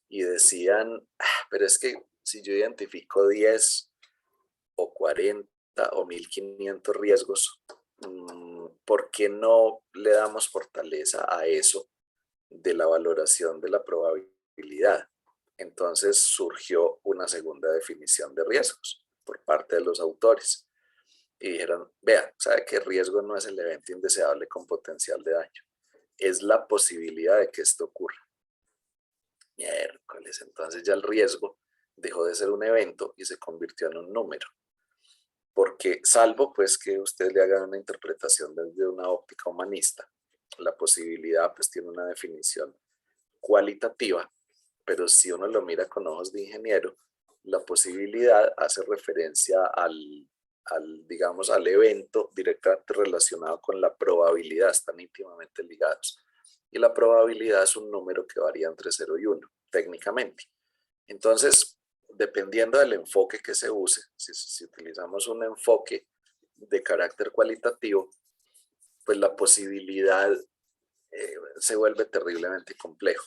y decían, pero es que si yo identifico 10 o 40 o 1500 riesgos, ¿por qué no le damos fortaleza a eso de la valoración de la probabilidad? Entonces surgió una segunda definición de riesgos por parte de los autores. Y dijeron, vean, ¿sabe qué? Riesgo no es el evento indeseable con potencial de daño. Es la posibilidad de que esto ocurra. Miércoles, entonces ya el riesgo dejó de ser un evento y se convirtió en un número. Porque salvo pues que usted le haga una interpretación desde una óptica humanista, la posibilidad pues tiene una definición cualitativa, pero si uno lo mira con ojos de ingeniero, la posibilidad hace referencia digamos, al evento directamente relacionado con la probabilidad, están íntimamente ligados. Y la probabilidad es un número que varía entre 0 y 1, técnicamente. Entonces, dependiendo del enfoque que se use, si utilizamos un enfoque de carácter cualitativo, pues la posibilidad se vuelve terriblemente complejo.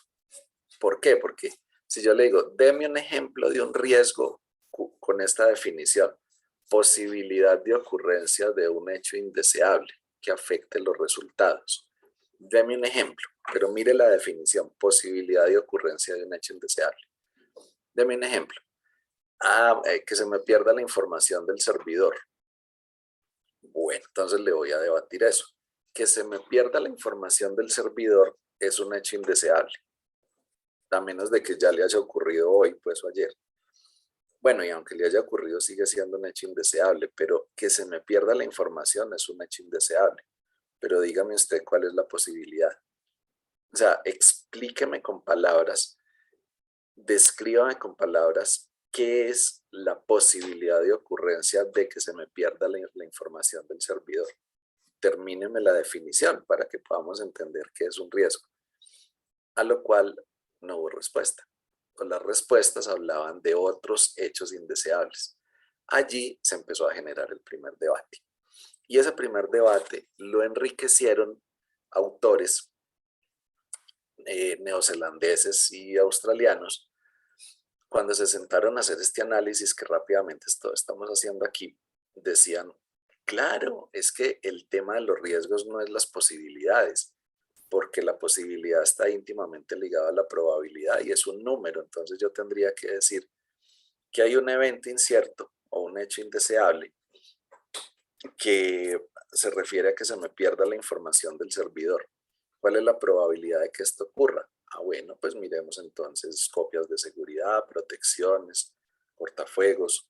¿Por qué? Porque si yo le digo, deme un ejemplo de un riesgo con esta definición, posibilidad de ocurrencia de un hecho indeseable que afecte los resultados. Deme un ejemplo, pero mire la definición, posibilidad de ocurrencia de un hecho indeseable. Deme un ejemplo. Que se me pierda la información del servidor. Bueno, entonces le voy a debatir eso. Que se me pierda la información del servidor es un hecho indeseable. A menos de que ya le haya ocurrido hoy, pues o ayer. Bueno, y aunque le haya ocurrido, sigue siendo un hecho indeseable, pero que se me pierda la información es un hecho indeseable. Pero dígame usted cuál es la posibilidad. O sea, explíqueme con palabras, descríbame con palabras qué es la posibilidad de ocurrencia de que se me pierda la información del servidor. Termíneme la definición para que podamos entender qué es un riesgo. A lo cual no hubo respuesta. Pues las respuestas hablaban de otros hechos indeseables. Allí se empezó a generar el primer debate. Y ese primer debate lo enriquecieron autores neozelandeses y australianos cuando se sentaron a hacer este análisis que rápidamente estamos haciendo aquí. Decían, claro, es que el tema de los riesgos no es las posibilidades, porque la posibilidad está íntimamente ligada a la probabilidad y es un número. Entonces yo tendría que decir que hay un evento incierto o un hecho indeseable que se refiere a que se me pierda la información del servidor. ¿Cuál es la probabilidad de que esto ocurra? Bueno, pues miremos entonces copias de seguridad, protecciones, cortafuegos,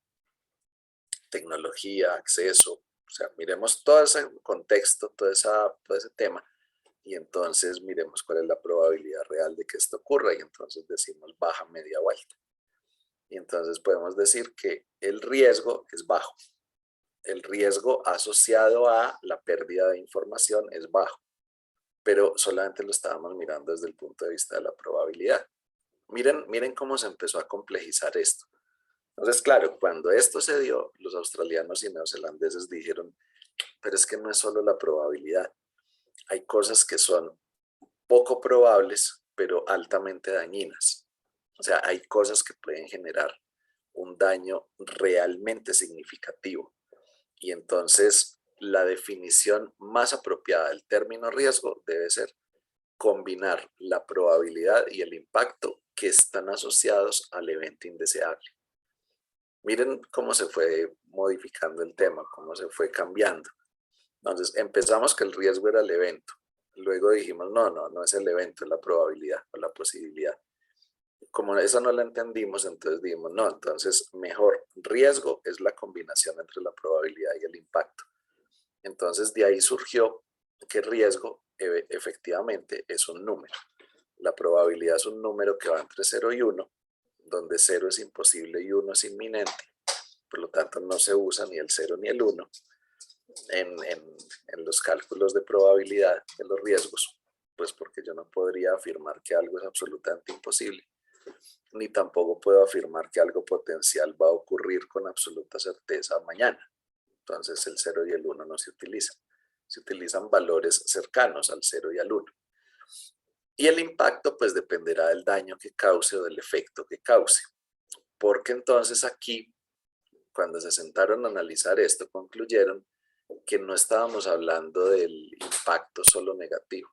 tecnología, acceso. O sea, miremos todo ese contexto, todo ese tema. Y entonces miremos cuál es la probabilidad real de que esto ocurra y entonces decimos baja, media o alta. Y entonces podemos decir que el riesgo es bajo. El riesgo asociado a la pérdida de información es bajo, pero solamente lo estábamos mirando desde el punto de vista de la probabilidad. Miren cómo se empezó a complejizar esto. Entonces, claro, cuando esto se dio, los australianos y neozelandeses dijeron, pero es que no es solo la probabilidad. Hay cosas que son poco probables, pero altamente dañinas. O sea, hay cosas que pueden generar un daño realmente significativo. Y entonces la definición más apropiada del término riesgo debe ser combinar la probabilidad y el impacto que están asociados al evento indeseable. Miren cómo se fue modificando el tema, cómo se fue cambiando. Entonces empezamos que el riesgo era el evento. Luego dijimos, no es el evento, es la probabilidad o la posibilidad. Como eso no lo entendimos, entonces dijimos, no, entonces mejor riesgo es la combinación entre la probabilidad y el impacto. Entonces de ahí surgió que riesgo efectivamente es un número. La probabilidad es un número que va entre 0 y 1, donde 0 es imposible y 1 es inminente. Por lo tanto, no se usa ni el 0 ni el 1 en los cálculos de probabilidad de los riesgos. pues porque yo no podría afirmar que algo es absolutamente imposible, ni tampoco puedo afirmar que algo potencial va a ocurrir con absoluta certeza mañana. Entonces el 0 y el 1 no se utilizan. Se utilizan valores cercanos al 0 y al 1. Y el impacto pues dependerá del daño que cause o del efecto que cause. Porque entonces aquí, cuando se sentaron a analizar esto, concluyeron que no estábamos hablando del impacto solo negativo,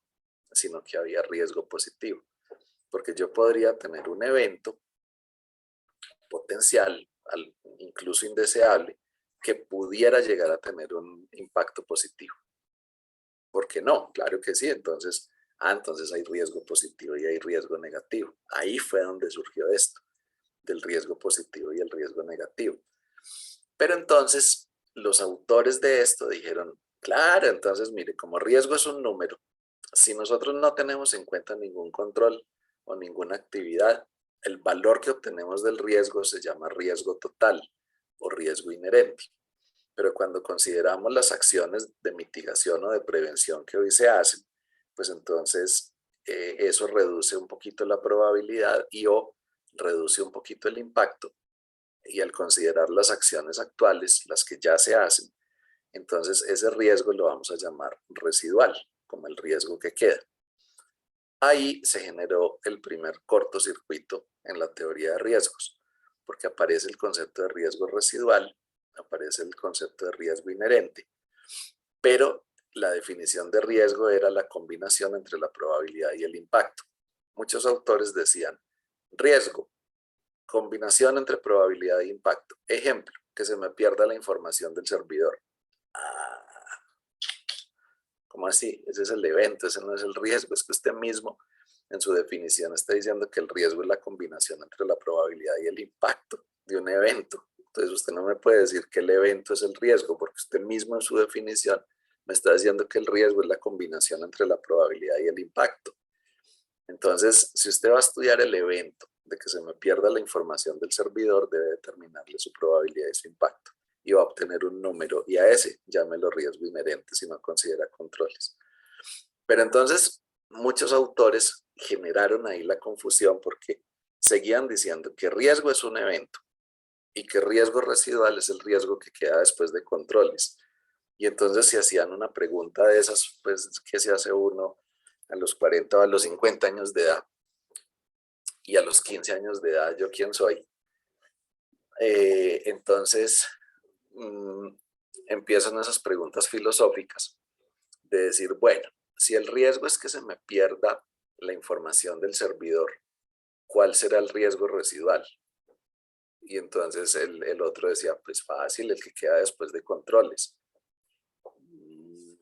sino que había riesgo positivo. Porque yo podría tener un evento potencial, incluso indeseable, que pudiera llegar a tener un impacto positivo. ¿Por qué no? Claro que sí. Entonces hay riesgo positivo y hay riesgo negativo. Ahí fue donde surgió esto, del riesgo positivo y el riesgo negativo. Pero entonces los autores de esto dijeron, claro, entonces mire, como riesgo es un número, si nosotros no tenemos en cuenta ningún control o ninguna actividad, el valor que obtenemos del riesgo se llama riesgo total o riesgo inherente. Pero cuando consideramos las acciones de mitigación o de prevención que hoy se hacen, pues entonces eso reduce un poquito la probabilidad o reduce un poquito el impacto. Y al considerar las acciones actuales, las que ya se hacen, entonces ese riesgo lo vamos a llamar residual, como el riesgo que queda. Ahí se generó el primer cortocircuito en la teoría de riesgos, porque aparece el concepto de riesgo residual, aparece el concepto de riesgo inherente, pero la definición de riesgo era la combinación entre la probabilidad y el impacto. Muchos autores decían, riesgo, combinación entre probabilidad e impacto. Ejemplo, que se me pierda la información del servidor. ¿Cómo así? Ese es el evento, ese no es el riesgo. Es que usted mismo en su definición está diciendo que el riesgo es la combinación entre la probabilidad y el impacto de un evento. Entonces usted no me puede decir que el evento es el riesgo, porque usted mismo en su definición me está diciendo que el riesgo es la combinación entre la probabilidad y el impacto. Entonces, si usted va a estudiar el evento de que se me pierda la información del servidor, debe determinarle su probabilidad y su impacto. Y va a obtener un número, y a ese llámelo riesgo inherente si no considera controles. Pero entonces, muchos autores generaron ahí la confusión porque seguían diciendo que riesgo es un evento y que riesgo residual es el riesgo que queda después de controles. Y entonces si hacían una pregunta de esas, pues, ¿qué se hace uno a los 40 o a los 50 años de edad? Y a los 15 años de edad, ¿yo quién soy? Entonces, empiezan esas preguntas filosóficas de decir, bueno, si el riesgo es que se me pierda la información del servidor, ¿cuál será el riesgo residual? Y entonces el otro decía, pues fácil, el que queda después de controles.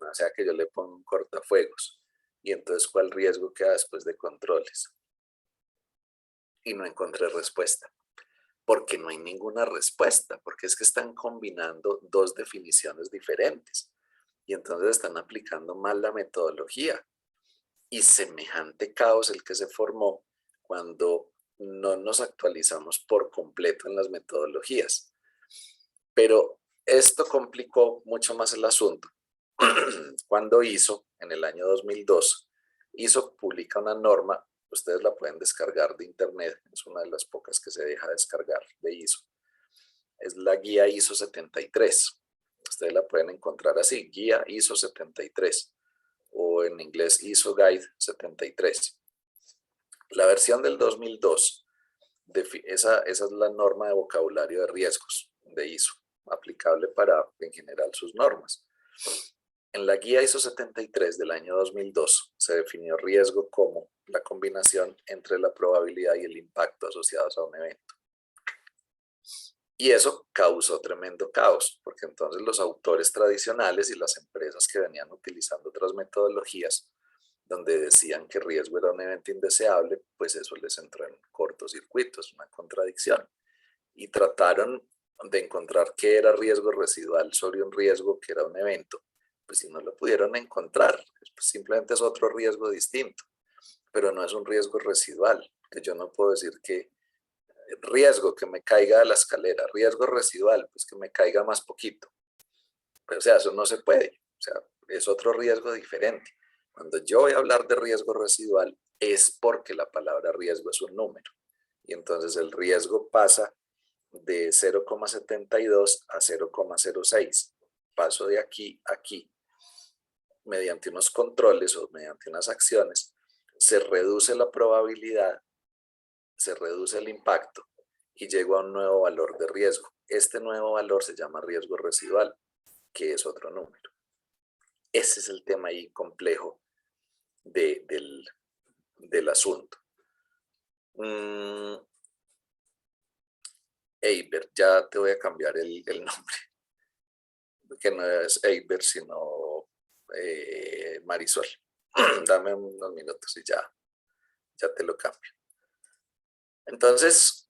O sea que yo le pongo un cortafuegos. Y entonces, ¿cuál riesgo queda después de controles? Y no encontré respuesta. Porque no hay ninguna respuesta, porque es que están combinando dos definiciones diferentes. Y entonces están aplicando mal la metodología. Y semejante caos el que se formó cuando no nos actualizamos por completo en las metodologías. Pero esto complicó mucho más el asunto. Cuando ISO, en el año 2002, ISO publica una norma, ustedes la pueden descargar de internet, es una de las pocas que se deja descargar de ISO. Es la guía ISO 73. Ustedes la pueden encontrar así, guía ISO 73, o en inglés ISO Guide 73. La versión del 2002, esa es la norma de vocabulario de riesgos de ISO, aplicable para, en general, sus normas. En la guía ISO 73 del año 2002 se definió riesgo como la combinación entre la probabilidad y el impacto asociados a un evento. Y eso causó tremendo caos, porque entonces los autores tradicionales y las empresas que venían utilizando otras metodologías, donde decían que riesgo era un evento indeseable, pues eso les entró en cortocircuito, es una contradicción. Y trataron de encontrar qué era riesgo residual sobre un riesgo que era un evento. Pues si no lo pudieron encontrar, pues simplemente es otro riesgo distinto, pero no es un riesgo residual, que yo no puedo decir que riesgo que me caiga de la escalera, riesgo residual, pues que me caiga más poquito. Pero, o sea, eso no se puede, o sea, es otro riesgo diferente. Cuando yo voy a hablar de riesgo residual es porque la palabra riesgo es un número. Y entonces el riesgo pasa de 0,72 a 0,06. Paso de aquí a aquí. Mediante unos controles o mediante unas acciones, se reduce la probabilidad, se reduce el impacto y llego a un nuevo valor de riesgo. Este nuevo valor se llama riesgo residual, que es otro número. Ese es el tema ahí complejo del asunto. Eiber, ya te voy a cambiar el nombre, que no es Eiber, sino Marisol. Dame unos minutos y ya te lo cambio. Entonces,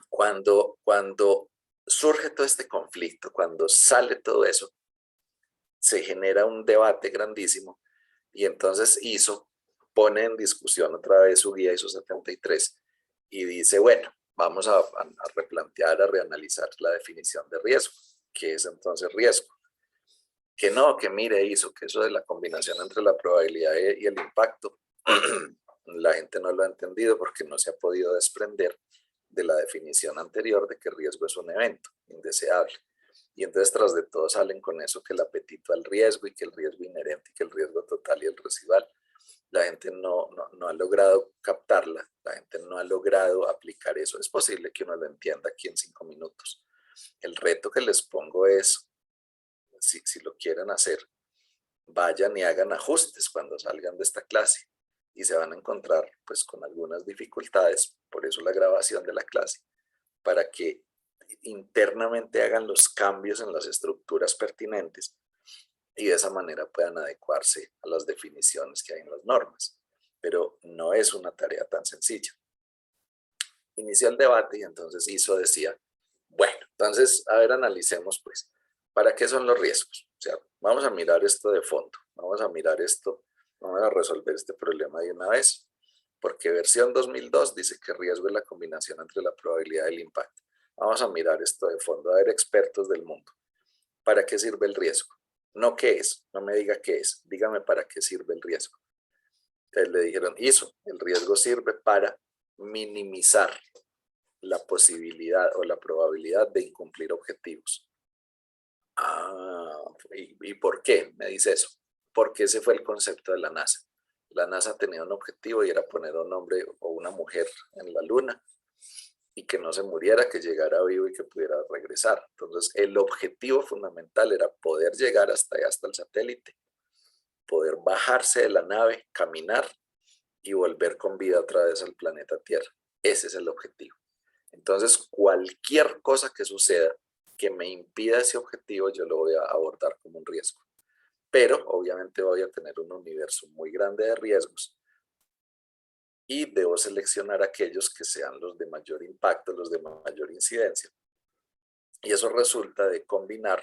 cuando surge todo este conflicto, cuando sale todo eso, se genera un debate grandísimo y entonces ISO pone en discusión otra vez su guía ISO 73 y dice, bueno, vamos a replantear, a reanalizar la definición de riesgo. ¿Qué es entonces riesgo? Que no, que mire ISO, que eso de la combinación entre la probabilidad y el impacto, la gente no lo ha entendido porque no se ha podido desprender de la definición anterior de que riesgo es un evento indeseable. Y entonces tras de todo salen con eso que el apetito al riesgo y que el riesgo inherente y que el riesgo total y el residual. La gente no ha logrado captarla, la gente no ha logrado aplicar eso. Es posible que uno lo entienda aquí en 5 minutos. El reto que les pongo es, si lo quieren hacer, vayan y hagan ajustes cuando salgan de esta clase y se van a encontrar pues con algunas dificultades, por eso la grabación de la clase, para que internamente hagan los cambios en las estructuras pertinentes y de esa manera puedan adecuarse a las definiciones que hay en las normas. Pero no es una tarea tan sencilla. Inició el debate y entonces ISO decía, bueno, entonces, a ver, analicemos pues, ¿para qué son los riesgos? O sea, vamos a mirar esto de fondo, vamos a mirar esto, vamos a resolver este problema de una vez, porque versión 2002 dice que riesgo es la combinación entre la probabilidad y el impacto. Vamos a mirar esto de fondo, a ver, expertos del mundo, ¿para qué sirve el riesgo? No qué es, no me diga qué es, dígame para qué sirve el riesgo. Entonces le dijeron, ISO, el riesgo sirve para minimizar la posibilidad o la probabilidad de incumplir objetivos. ¿Y por qué me dice eso? Porque ese fue el concepto de la NASA. La NASA tenía un objetivo y era poner a un hombre o una mujer en la luna y que no se muriera, que llegara vivo y que pudiera regresar. Entonces, el objetivo fundamental era poder llegar hasta el satélite, poder bajarse de la nave, caminar y volver con vida otra vez al planeta Tierra. Ese es el objetivo. Entonces, cualquier cosa que suceda que me impida ese objetivo, yo lo voy a abordar como un riesgo. Pero, obviamente, voy a tener un universo muy grande de riesgos y debo seleccionar aquellos que sean los de mayor impacto, los de mayor incidencia. Y eso resulta de combinar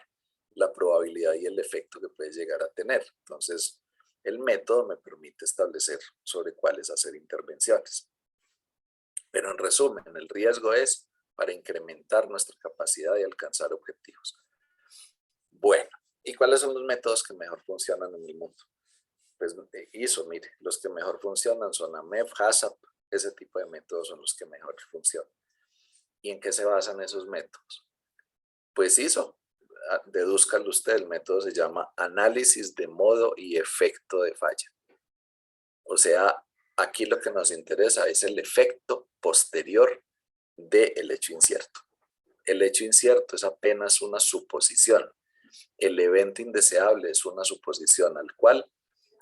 la probabilidad y el efecto que puede llegar a tener. Entonces, el método me permite establecer sobre cuáles hacer intervenciones. Pero en resumen, el riesgo es para incrementar nuestra capacidad de alcanzar objetivos. Bueno, ¿y cuáles son los métodos que mejor funcionan en el mundo? Pues ISO, mire, los que mejor funcionan son AMEF, HACCP, ese tipo de métodos son los que mejor funcionan. ¿Y en qué se basan esos métodos? Pues ISO, dedúzcalo usted, el método se llama análisis de modo y efecto de falla. O sea, aquí lo que nos interesa es el efecto posterior del hecho incierto. El hecho incierto es apenas una suposición. El evento indeseable es una suposición al cual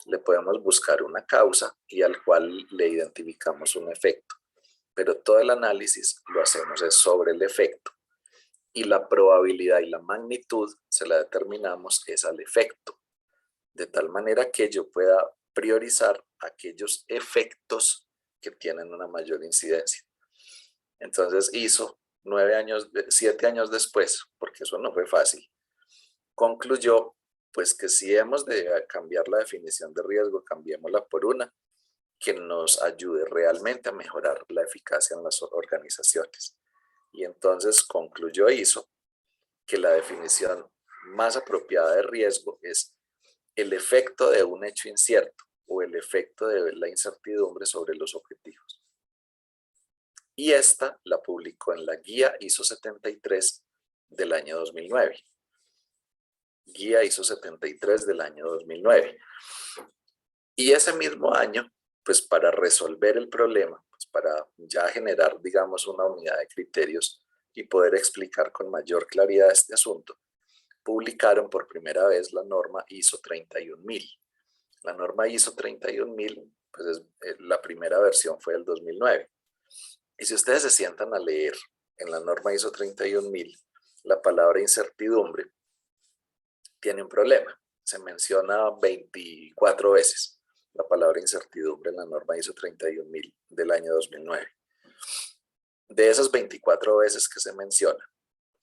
le podemos buscar una causa y al cual le identificamos un efecto. Pero todo el análisis lo hacemos es sobre el efecto. Y la probabilidad y la magnitud se la determinamos es al efecto. De tal manera que yo pueda priorizar aquellos efectos que tienen una mayor incidencia. Entonces hizo 7 años después, porque eso no fue fácil, concluyó pues que si hemos de cambiar la definición de riesgo, cambiémosla por una que nos ayude realmente a mejorar la eficacia en las organizaciones. Y entonces concluyó que la definición más apropiada de riesgo es el efecto de un hecho incierto o el efecto de la incertidumbre sobre los objetivos. Y esta la publicó en la Guía ISO 73 del año 2009. Guía ISO 73 del año 2009. Y ese mismo año, pues para resolver el problema, pues para ya generar, digamos, una unidad de criterios y poder explicar con mayor claridad este asunto, publicaron por primera vez la norma ISO 31000. La norma ISO 31000, pues la primera versión fue del 2009. Y si ustedes se sientan a leer en la norma ISO 31000, la palabra incertidumbre tiene un problema. Se menciona 24 veces la palabra incertidumbre en la norma ISO 31000 del año 2009. De esas 24 veces que se menciona,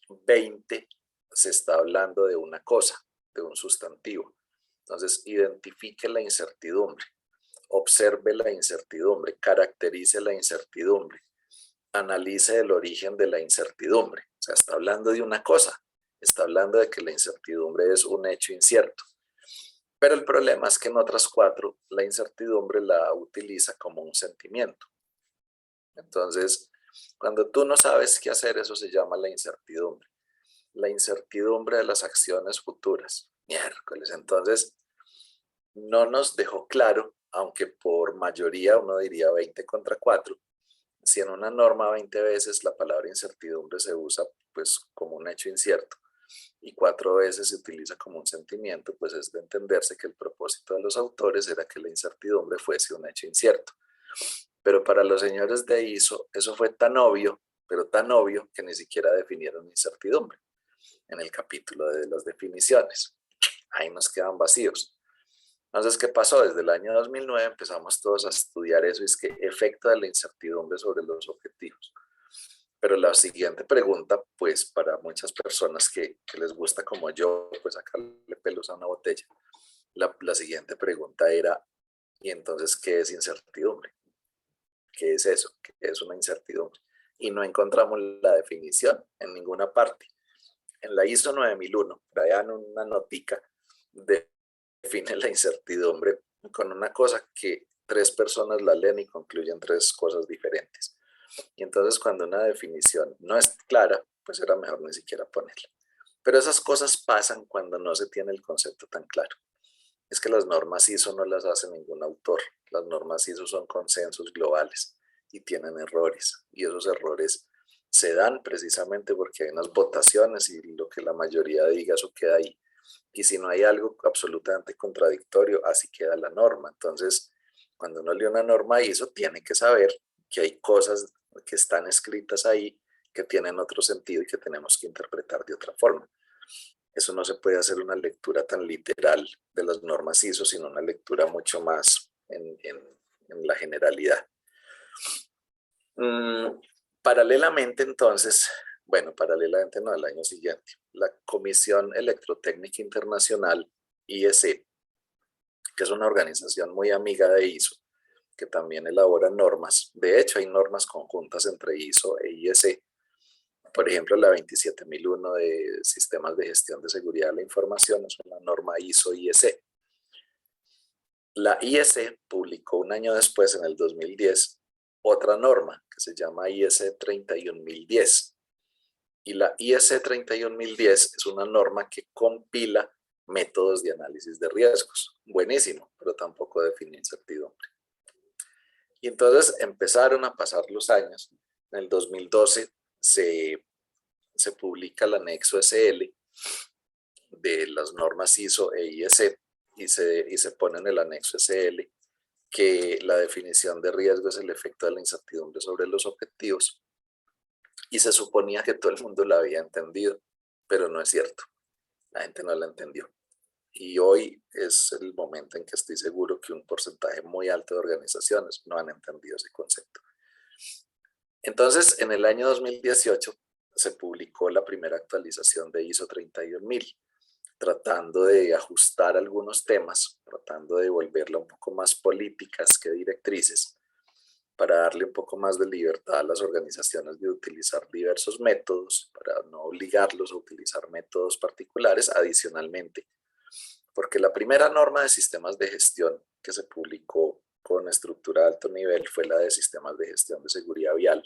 20 se está hablando de una cosa, de un sustantivo. Entonces, identifique la incertidumbre, observe la incertidumbre, caracterice la incertidumbre, analice el origen de la incertidumbre. O sea, está hablando de una cosa, está hablando de que la incertidumbre es un hecho incierto. Pero el problema es que en otras 4 la incertidumbre la utiliza como un sentimiento. Entonces, cuando tú no sabes qué hacer, eso se llama la incertidumbre. La incertidumbre de las acciones futuras. Miércoles, entonces no nos dejó claro, aunque por mayoría uno diría 20 contra 4, si en una norma 20 veces la palabra incertidumbre se usa pues como un hecho incierto y 4 veces se utiliza como un sentimiento, pues es de entenderse que el propósito de los autores era que la incertidumbre fuese un hecho incierto. Pero para los señores de ISO eso fue tan obvio, pero tan obvio que ni siquiera definieron incertidumbre en el capítulo de las definiciones. Ahí nos quedan vacíos. Entonces, ¿qué pasó? Desde el año 2009 empezamos todos a estudiar eso, es que efecto de la incertidumbre sobre los objetivos. Pero la siguiente pregunta, pues para muchas personas que les gusta como yo, pues sacarle pelos a una botella, la siguiente pregunta era, ¿y entonces qué es incertidumbre? ¿Qué es eso? ¿Qué es una incertidumbre? Y no encontramos la definición en ninguna parte. En la ISO 9001, traían una notica, define la incertidumbre con una cosa que 3 personas la leen y concluyen 3 cosas diferentes. Y entonces cuando una definición no es clara, pues era mejor ni siquiera ponerla. Pero esas cosas pasan cuando no se tiene el concepto tan claro. Es que las normas ISO no las hace ningún autor. Las normas ISO son consensos globales y tienen errores. Y esos errores se dan precisamente porque hay unas votaciones y lo que la mayoría diga, eso queda ahí. Y si no hay algo absolutamente contradictorio, así queda la norma. Entonces, cuando uno lee una norma ISO, tiene que saber que hay cosas que están escritas ahí que tienen otro sentido y que tenemos que interpretar de otra forma. Eso no se puede hacer una lectura tan literal de las normas ISO, sino una lectura mucho más en la generalidad. Paralelamente, entonces, bueno, paralelamente no, al año siguiente, la Comisión Electrotécnica Internacional, IEC, que es una organización muy amiga de ISO, que también elabora normas. De hecho, hay normas conjuntas entre ISO e IEC. Por ejemplo, la 27001 de Sistemas de Gestión de Seguridad de la Información es una norma ISO-IEC. La IEC publicó un año después, en el 2010, otra norma que se llama IEC 31010. Y la IEC 31010 es una norma que compila métodos de análisis de riesgos. Buenísimo, pero tampoco define incertidumbre. Y entonces empezaron a pasar los años. En el 2012 se publica el anexo SL de las normas ISO e IEC y se pone en el anexo SL que la definición de riesgo es el efecto de la incertidumbre sobre los objetivos. Y se suponía que todo el mundo la había entendido, pero no es cierto. La gente no la entendió. Y hoy es el momento en que estoy seguro que un porcentaje muy alto de organizaciones no han entendido ese concepto. Entonces, en el año 2018 se publicó la primera actualización de ISO 31000, tratando de ajustar algunos temas, tratando de volverla un poco más políticas que directrices, para darle un poco más de libertad a las organizaciones de utilizar diversos métodos, para no obligarlos a utilizar métodos particulares. Adicionalmente, Porque la primera norma de sistemas de gestión que se publicó con estructura de alto nivel fue la de sistemas de gestión de seguridad vial,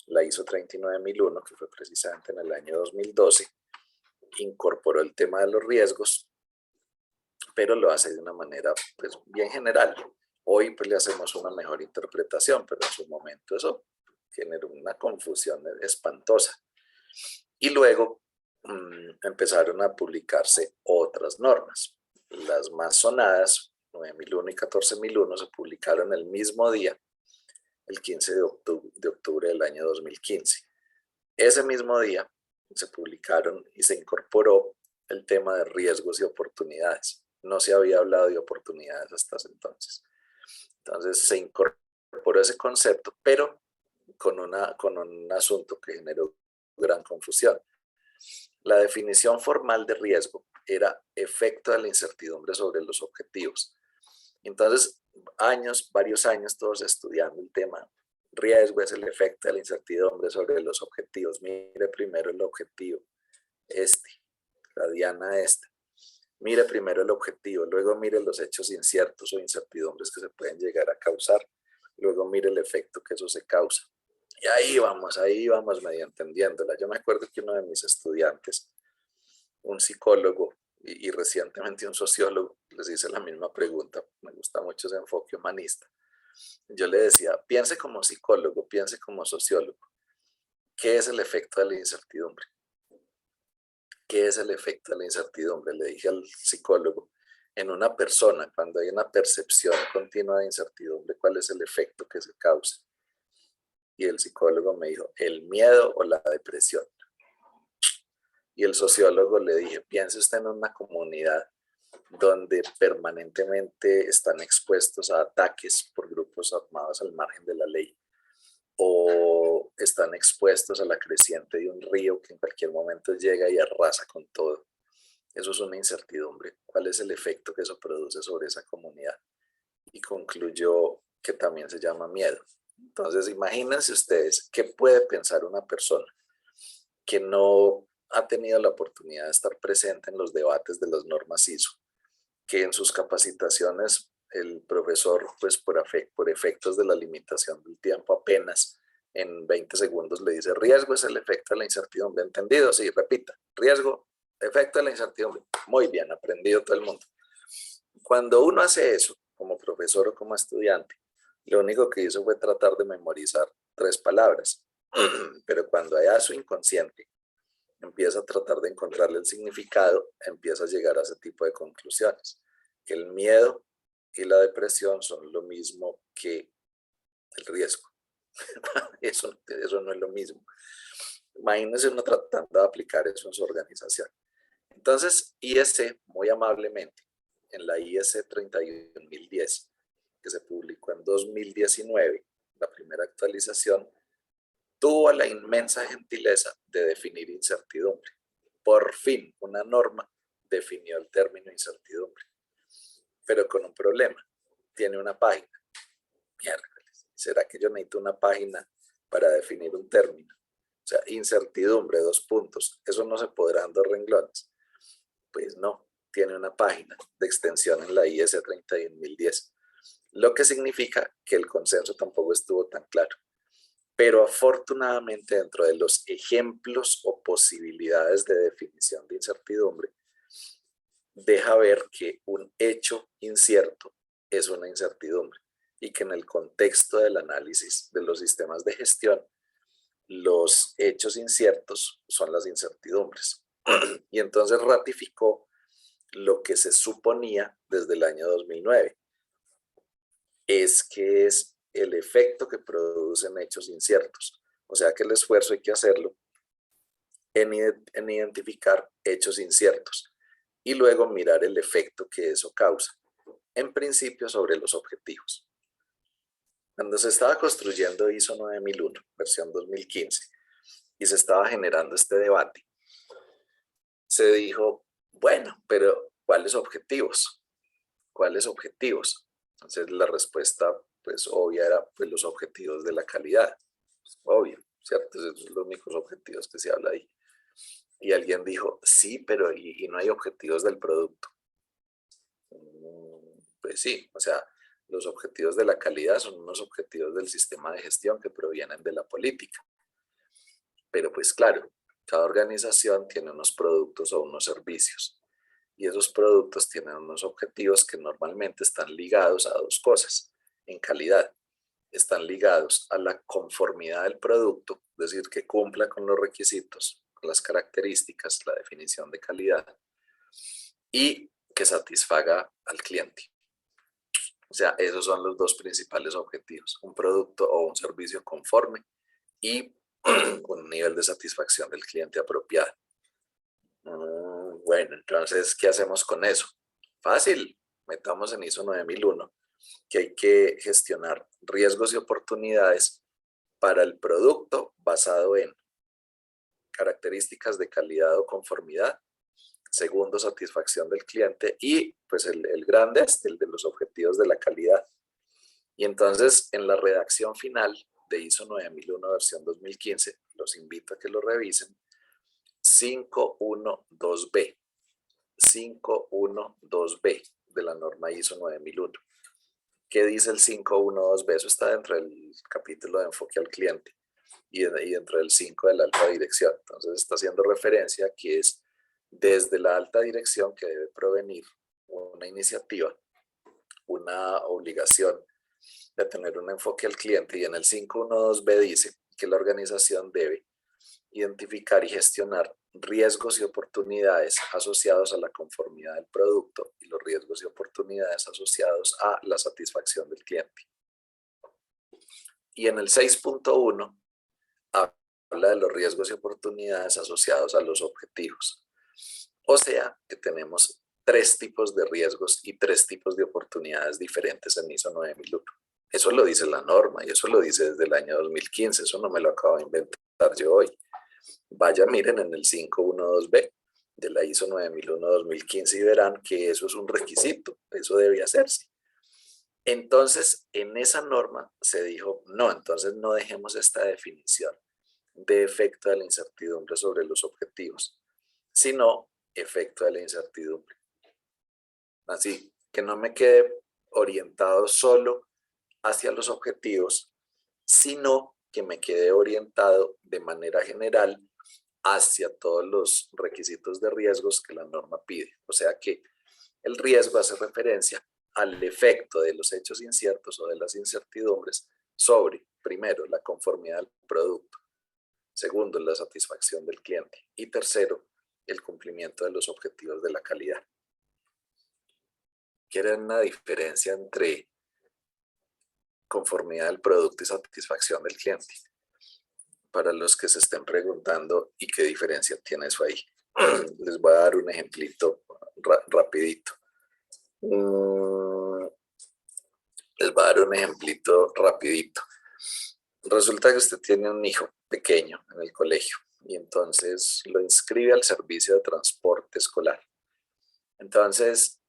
la ISO 39001, que fue precisamente en el año 2012, incorporó el tema de los riesgos, pero lo hace de una manera pues, bien general. Hoy pues le hacemos una mejor interpretación, pero en su momento eso generó una confusión espantosa. Y luego empezaron a publicarse otras normas. Las más sonadas, 9001 y 14001, se publicaron el mismo día, el 15 de octubre del año 2015. Ese mismo día se publicaron y se incorporó el tema de riesgos y oportunidades. No se había hablado de oportunidades hasta ese entonces. Entonces se incorporó ese concepto, pero con un asunto que generó gran confusión. La definición formal de riesgo era efecto de la incertidumbre sobre los objetivos. Entonces, varios años todos estudiando el tema. Riesgo es el efecto de la incertidumbre sobre los objetivos. Mire primero el objetivo, la diana Mire primero el objetivo, luego mire los hechos inciertos o incertidumbres que se pueden llegar a causar, luego mire el efecto que eso se causa. Y ahí vamos medio entendiéndola. Yo me acuerdo que uno de mis estudiantes, un psicólogo y recientemente un sociólogo, les hice la misma pregunta. Me gusta mucho ese enfoque humanista. Yo le decía, piense como psicólogo, piense como sociólogo. ¿Qué es el efecto de la incertidumbre? ¿Qué es el efecto de la incertidumbre? Le dije al psicólogo, en una persona, cuando hay una percepción continua de incertidumbre, ¿cuál es el efecto que se causa? Y el psicólogo me dijo, el miedo o la depresión. Y el sociólogo le dije, piense usted en una comunidad donde permanentemente están expuestos a ataques por grupos armados al margen de la ley, o están expuestos a la creciente de un río que en cualquier momento llega y arrasa con todo. Eso es una incertidumbre. ¿Cuál es el efecto que eso produce sobre esa comunidad? Y concluyó que también se llama miedo. Entonces, imagínense ustedes qué puede pensar una persona que no ha tenido la oportunidad de estar presente en los debates de las normas ISO, que en sus capacitaciones el profesor, pues por efectos de la limitación del tiempo, apenas en 20 segundos le dice, riesgo es el efecto de la incertidumbre. ¿Entendido? Sí, repita, riesgo, efecto de la incertidumbre. Muy bien, aprendido todo el mundo. Cuando uno hace eso, como profesor o como estudiante, lo único que hizo fue tratar de memorizar 3 palabras. Pero cuando hay a su inconsciente, empieza a tratar de encontrarle el significado, empieza a llegar a ese tipo de conclusiones. Que el miedo y la depresión son lo mismo que el riesgo. Eso no es lo mismo. Imagínense uno tratando de aplicar eso en su organización. Entonces, ISC, muy amablemente, en la ISC 31010, que se publicó en 2019, la primera actualización, tuvo la inmensa gentileza de definir incertidumbre. Por fin, una norma definió el término incertidumbre, pero con un problema. Tiene una página. Miércoles, ¿será que yo necesito una página para definir un término? O sea, incertidumbre, 2 puntos. ¿Eso no se podrá en 2 renglones? Pues no, tiene una página de extensión en la IS 31010. Lo que significa que el consenso tampoco estuvo tan claro. Pero afortunadamente dentro de los ejemplos o posibilidades de definición de incertidumbre, deja ver que un hecho incierto es una incertidumbre y que en el contexto del análisis de los sistemas de gestión, los hechos inciertos son las incertidumbres. Y entonces ratificó lo que se suponía desde el año 2009, es que es el efecto que producen hechos inciertos. O sea que el esfuerzo hay que hacerlo en identificar hechos inciertos y luego mirar el efecto que eso causa, en principio sobre los objetivos. Cuando se estaba construyendo ISO 9001, versión 2015, y se estaba generando este debate, se dijo, bueno, pero ¿cuáles objetivos? ¿Cuáles objetivos? Entonces la respuesta pues obvia era pues los objetivos de la calidad. Pues, obvio, ¿cierto? Esos son los únicos objetivos que se habla ahí. Y alguien dijo, sí, pero y no hay objetivos del producto. Pues sí, o sea, los objetivos de la calidad son unos objetivos del sistema de gestión que provienen de la política. Pero pues claro, cada organización tiene unos productos o unos servicios y esos productos tienen unos objetivos que normalmente están ligados a dos cosas en calidad. Están ligados a la conformidad del producto, es decir, que cumpla con los requisitos, con las características, la definición de calidad y que satisfaga al cliente. O sea, esos son los dos principales objetivos, un producto o un servicio conforme y un nivel de satisfacción del cliente apropiado. Bueno, entonces, ¿qué hacemos con eso? Fácil, metamos en ISO 9001 que hay que gestionar riesgos y oportunidades para el producto basado en características de calidad o conformidad, segundo, satisfacción del cliente y pues el grande es el de los objetivos de la calidad. Y entonces en la redacción final de ISO 9001 versión 2015, los invito a que lo revisen, 512B, 512B de la norma ISO 9001. ¿Qué dice el 512B? Eso está dentro del capítulo de enfoque al cliente y dentro del 5 de la alta dirección. Entonces está haciendo referencia a que es desde la alta dirección que debe provenir una iniciativa, una obligación de tener un enfoque al cliente y en el 512B dice que la organización debe identificar y gestionar riesgos y oportunidades asociados a la conformidad del producto y los riesgos y oportunidades asociados a la satisfacción del cliente. Y en el 6.1 habla de los riesgos y oportunidades asociados a los objetivos. O sea, que tenemos 3 tipos de riesgos y 3 tipos de oportunidades diferentes en ISO 9001. Eso lo dice la norma y eso lo dice desde el año 2015. Eso no me lo acabo de inventar yo hoy. Vaya, miren en el 512B de la ISO 9001-2015 y verán que eso es un requisito. Eso debe hacerse. Entonces, en esa norma se dijo, no, entonces no dejemos esta definición de efecto de la incertidumbre sobre los objetivos, sino efecto de la incertidumbre. Así que no me quede orientado solo hacia los objetivos, sino que me quede orientado de manera general hacia todos los requisitos de riesgos que la norma pide. O sea que el riesgo hace referencia al efecto de los hechos inciertos o de las incertidumbres sobre, primero, la conformidad del producto, segundo, la satisfacción del cliente y tercero, el cumplimiento de los objetivos de la calidad. ¿Quieren una diferencia entre conformidad del producto y satisfacción del cliente? Para los que se estén preguntando, ¿y qué diferencia tiene eso ahí? Les voy a dar un ejemplito rapidito. Les voy a dar un ejemplito rapidito. Resulta que usted tiene un hijo pequeño en el colegio y entonces lo inscribe al servicio de transporte escolar. Entonces,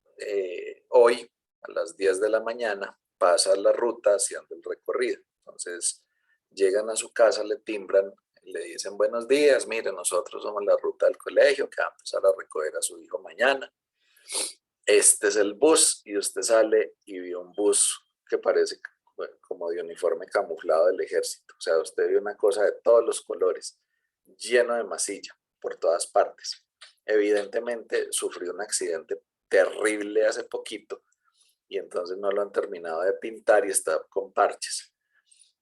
hoy a las 10 de la mañana pasa la ruta haciendo el recorrido. Entonces, llegan a su casa, le timbran, le dicen buenos días, mire, nosotros somos la ruta del colegio que va a empezar a recoger a su hijo mañana. Este es el bus y usted sale y vio un bus que parece como de uniforme camuflado del ejército. O sea, usted vio una cosa de todos los colores, lleno de masilla por todas partes. Evidentemente sufrió un accidente terrible hace poquito y entonces no lo han terminado de pintar y está con parches.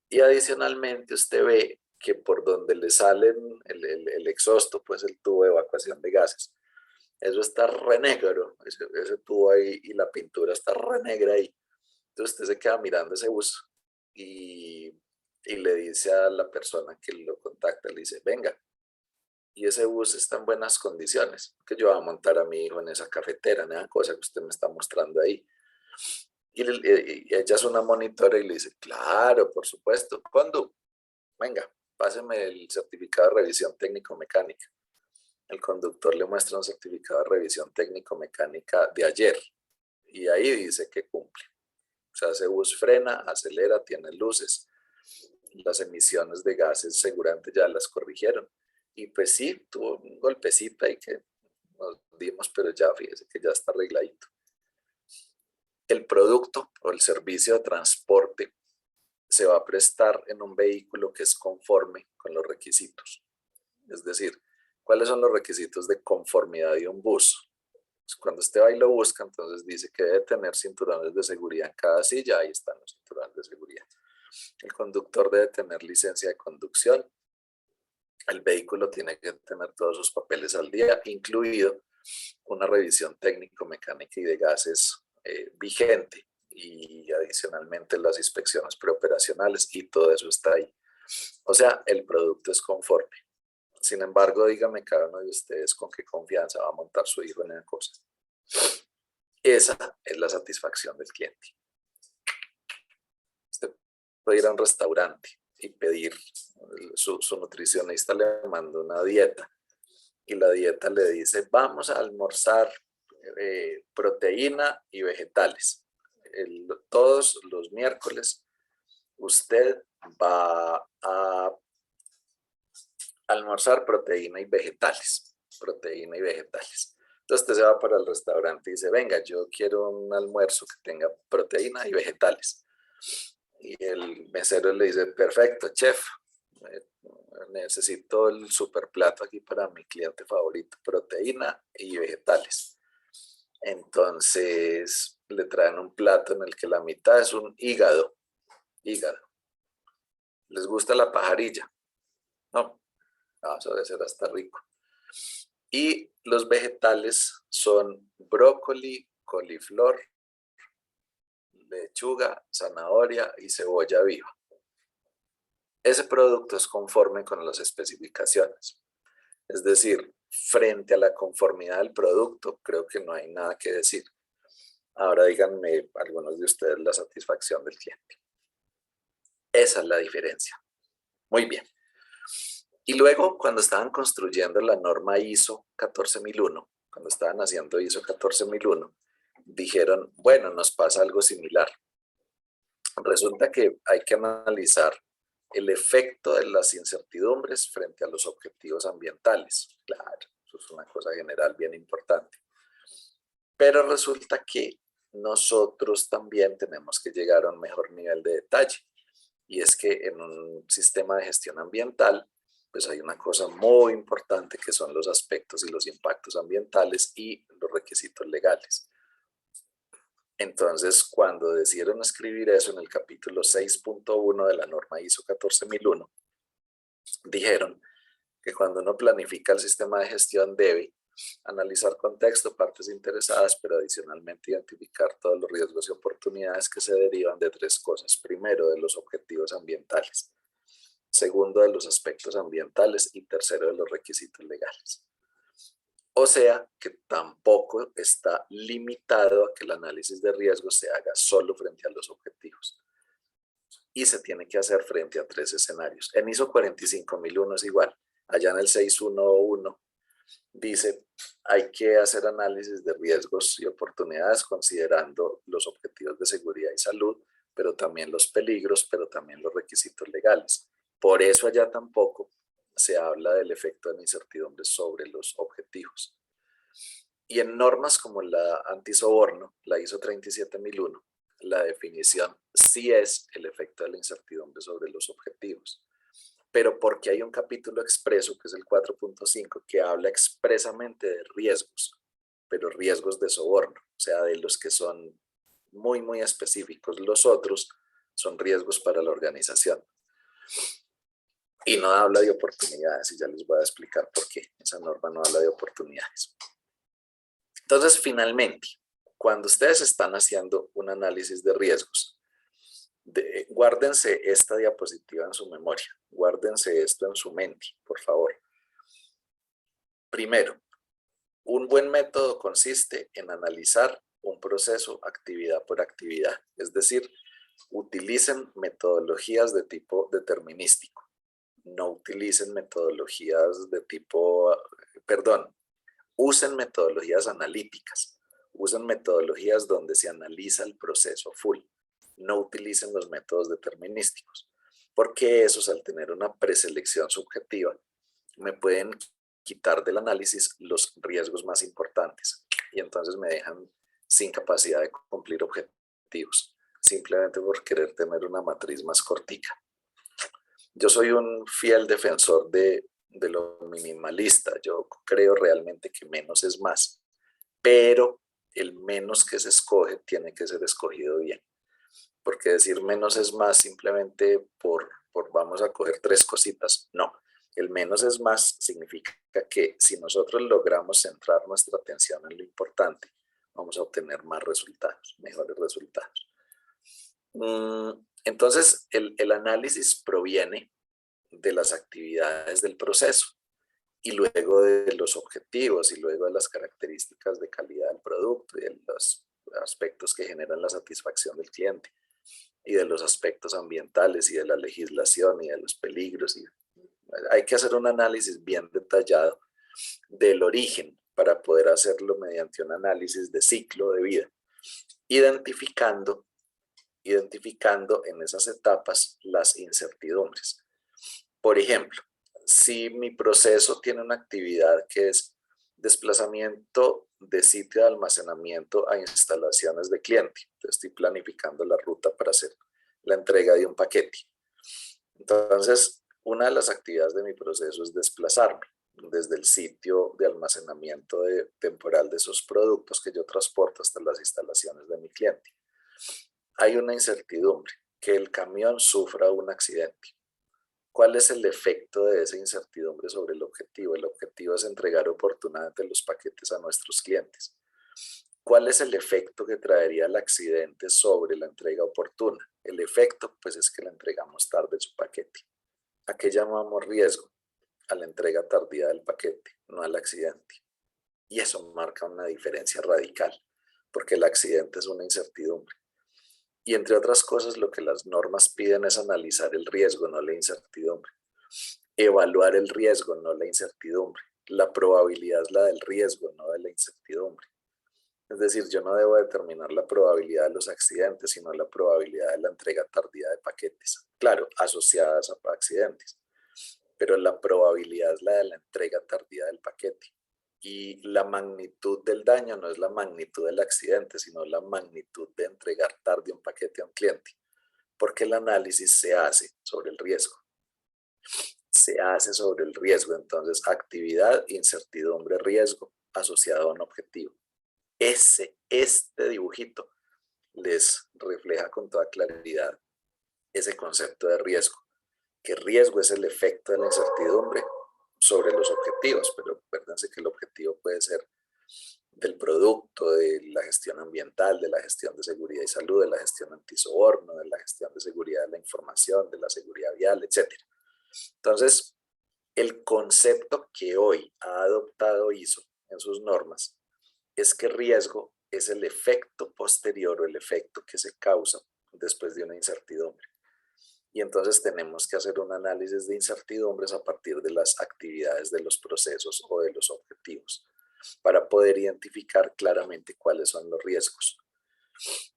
Y adicionalmente usted ve que por donde le salen el exhausto, pues el tubo de evacuación de gases, eso está re negro, ese tubo ahí y la pintura está re negra ahí. Entonces usted se queda mirando ese bus y le dice a la persona que lo contacta, le dice, venga, y ese bus está en buenas condiciones, que yo voy a montar a mi hijo en esa cafetera, en esa cosa que usted me está mostrando ahí. Y ella es una monitora y le dice, claro, por supuesto, ¿cuándo? Venga, páseme el certificado de revisión técnico-mecánica. El conductor le muestra un certificado de revisión técnico-mecánica de ayer y ahí dice que cumple. O sea, ese bus frena, acelera, tiene luces, las emisiones de gases seguramente ya las corrigieron. Y pues sí, tuvo un golpecito ahí que nos dimos, pero ya fíjese que ya está arregladito. el producto o el servicio de transporte se va a prestar en un vehículo que es conforme con los requisitos. Es decir, ¿cuáles son los requisitos de conformidad de un bus? Pues cuando usted va y lo busca, entonces dice que debe tener cinturones de seguridad en cada silla, ahí están los cinturones de seguridad. El conductor debe tener licencia de conducción. El vehículo tiene que tener todos sus papeles al día, incluido una revisión técnico-mecánica y de gases vigente, y adicionalmente las inspecciones preoperacionales, y todo eso está ahí. O sea, el producto es conforme. Sin embargo, dígame cada uno de ustedes con qué confianza va a montar su hijo en la cosa. Esa es la satisfacción del cliente. Usted puede ir a un restaurante y pedir, su nutricionista le manda una dieta y la dieta le dice, vamos a almorzar proteína y vegetales. Todos los miércoles usted va a almorzar proteína y vegetales. Proteína y vegetales. Entonces usted se va para el restaurante y dice, venga, yo quiero un almuerzo que tenga proteína y vegetales. Y el mesero le dice, perfecto, chef, necesito el super plato aquí para mi cliente favorito, proteína y vegetales. Entonces le traen un plato en el que la mitad es un hígado. ¿Les gusta la pajarilla? No, eso debe ser hasta rico. Y los vegetales son brócoli, coliflor, lechuga, zanahoria y cebolla viva. Ese producto es conforme con las especificaciones. Es decir, frente a la conformidad del producto, creo que no hay nada que decir. Ahora díganme algunos de ustedes la satisfacción del cliente. Esa es la diferencia. Muy bien. Y luego, cuando estaban construyendo la norma ISO 14001, cuando estaban haciendo ISO 14001, dijeron, bueno, nos pasa algo similar. Resulta que hay que analizar el efecto de las incertidumbres frente a los objetivos ambientales. Claro, eso es una cosa general bien importante. Pero resulta que nosotros también tenemos que llegar a un mejor nivel de detalle. Y es que en un sistema de gestión ambiental, pues hay una cosa muy importante que son los aspectos y los impactos ambientales y los requisitos legales. Entonces, cuando decidieron escribir eso en el capítulo 6.1 de la norma ISO 14001, dijeron que cuando uno planifica el sistema de gestión debe analizar contexto, partes interesadas, pero adicionalmente identificar todos los riesgos y oportunidades que se derivan de tres cosas. Primero, de los objetivos ambientales. Segundo, de los aspectos ambientales. Y tercero, de los requisitos legales. O sea, que tampoco está limitado a que el análisis de riesgos se haga solo frente a los objetivos. Y se tiene que hacer frente a tres escenarios. En ISO 45001 es igual. Allá en el 6.1.1 dice, hay que hacer análisis de riesgos y oportunidades considerando los objetivos de seguridad y salud, pero también los peligros, pero también los requisitos legales. Por eso allá tampoco se habla del efecto de la incertidumbre sobre los objetivos. Y en normas como la antisoborno, la ISO 37001, la definición sí es el efecto de la incertidumbre sobre los objetivos. Pero porque hay un capítulo expreso, que es el 4.5, que habla expresamente de riesgos, pero riesgos de soborno, o sea, de los que son muy, muy específicos. Los otros son riesgos para la organización. Y no habla de oportunidades, y ya les voy a explicar por qué. Esa norma no habla de oportunidades. Entonces, finalmente, cuando ustedes están haciendo un análisis de riesgos, guárdense esta diapositiva en su memoria, guárdense esto en su mente, por favor. Primero, un buen método consiste en analizar un proceso actividad por actividad, es decir, utilicen metodologías de tipo determinístico, no utilicen metodologías de tipo, usen metodologías analíticas, usen metodologías donde se analiza el proceso full. No utilicen los métodos determinísticos, porque esos, al tener una preselección subjetiva, me pueden quitar del análisis los riesgos más importantes y entonces me dejan sin capacidad de cumplir objetivos objetivos, simplemente por querer tener una matriz más cortica. Yo soy un fiel defensor de lo minimalista. Yo creo realmente que menos es más, pero el menos que se escoge tiene que ser escogido bien. Porque decir menos es más simplemente por vamos a coger 3 cositas, no. El menos es más significa que si nosotros logramos centrar nuestra atención en lo importante, vamos a obtener más resultados, mejores resultados. Entonces, el análisis proviene de las actividades del proceso y luego de los objetivos y luego de las características de calidad del producto y de los aspectos que generan la satisfacción del cliente y de los aspectos ambientales y de la legislación y de los peligros. Y hay que hacer un análisis bien detallado del origen para poder hacerlo mediante un análisis de ciclo de vida, identificando en esas etapas las incertidumbres. Por ejemplo, si mi proceso tiene una actividad que es desplazamiento de sitio de almacenamiento a instalaciones de cliente, entonces estoy planificando la ruta para hacer la entrega de un paquete. Entonces, una de las actividades de mi proceso es desplazarme desde el sitio de almacenamiento temporal de esos productos que yo transporto hasta las instalaciones de mi cliente. Hay una incertidumbre, que el camión sufra un accidente. ¿Cuál es el efecto de esa incertidumbre sobre el objetivo? El objetivo es entregar oportunamente los paquetes a nuestros clientes. ¿Cuál es el efecto que traería el accidente sobre la entrega oportuna? El efecto, pues, es que le entregamos tarde su paquete. ¿A qué llamamos riesgo? A la entrega tardía del paquete, no al accidente. Y eso marca una diferencia radical, porque el accidente es una incertidumbre. Y entre otras cosas, lo que las normas piden es analizar el riesgo, no la incertidumbre. Evaluar el riesgo, no la incertidumbre. La probabilidad es la del riesgo, no de la incertidumbre. Es decir, yo no debo determinar la probabilidad de los accidentes, sino la probabilidad de la entrega tardía de paquetes. Claro, asociadas a accidentes. Pero la probabilidad es la de la entrega tardía del paquete. Y la magnitud del daño no es la magnitud del accidente, sino la magnitud de entregar tarde un paquete a un cliente. Porque el análisis se hace sobre el riesgo. Se hace sobre el riesgo. Entonces, actividad, incertidumbre, riesgo asociado a un objetivo. Este dibujito les refleja con toda claridad ese concepto de riesgo. Que riesgo es el efecto de la incertidumbre sobre los objetivos, pero acuérdense que el objetivo puede ser del producto, de la gestión ambiental, de la gestión de seguridad y salud, de la gestión antisoborno, de la gestión de seguridad de la información, de la seguridad vial, etc. Entonces, el concepto que hoy ha adoptado ISO en sus normas es que riesgo es el efecto posterior o el efecto que se causa después de una incertidumbre. Y entonces tenemos que hacer un análisis de incertidumbres a partir de las actividades de los procesos o de los objetivos para poder identificar claramente cuáles son los riesgos.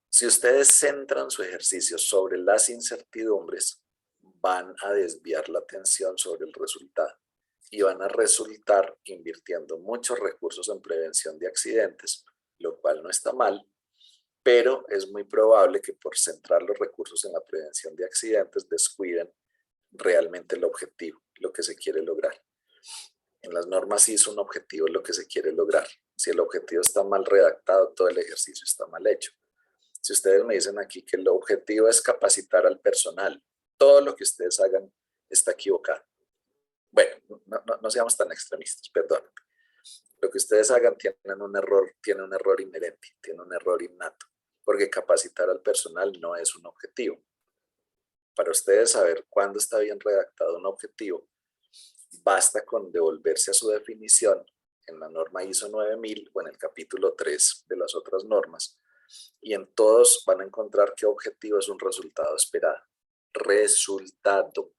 Si ustedes centran su ejercicio sobre las incertidumbres, van a desviar la atención sobre el resultado y van a resultar invirtiendo muchos recursos en prevención de accidentes, lo cual no está mal, pero es muy probable que por centrar los recursos en la prevención de accidentes descuiden realmente el objetivo, lo que se quiere lograr. En las normas ISO un objetivo es lo que se quiere lograr. Si el objetivo está mal redactado, todo el ejercicio está mal hecho. Si ustedes me dicen aquí que el objetivo es capacitar al personal, todo lo que ustedes hagan está equivocado. Bueno, no seamos tan extremistas, perdón. Lo que ustedes hagan tiene un error inherente, tiene un error innato, porque capacitar al personal no es un objetivo. Para ustedes saber cuándo está bien redactado un objetivo, basta con devolverse a su definición en la norma ISO 9000 o en el capítulo 3 de las otras normas, y en todos van a encontrar que objetivo es un resultado esperado. Resultado.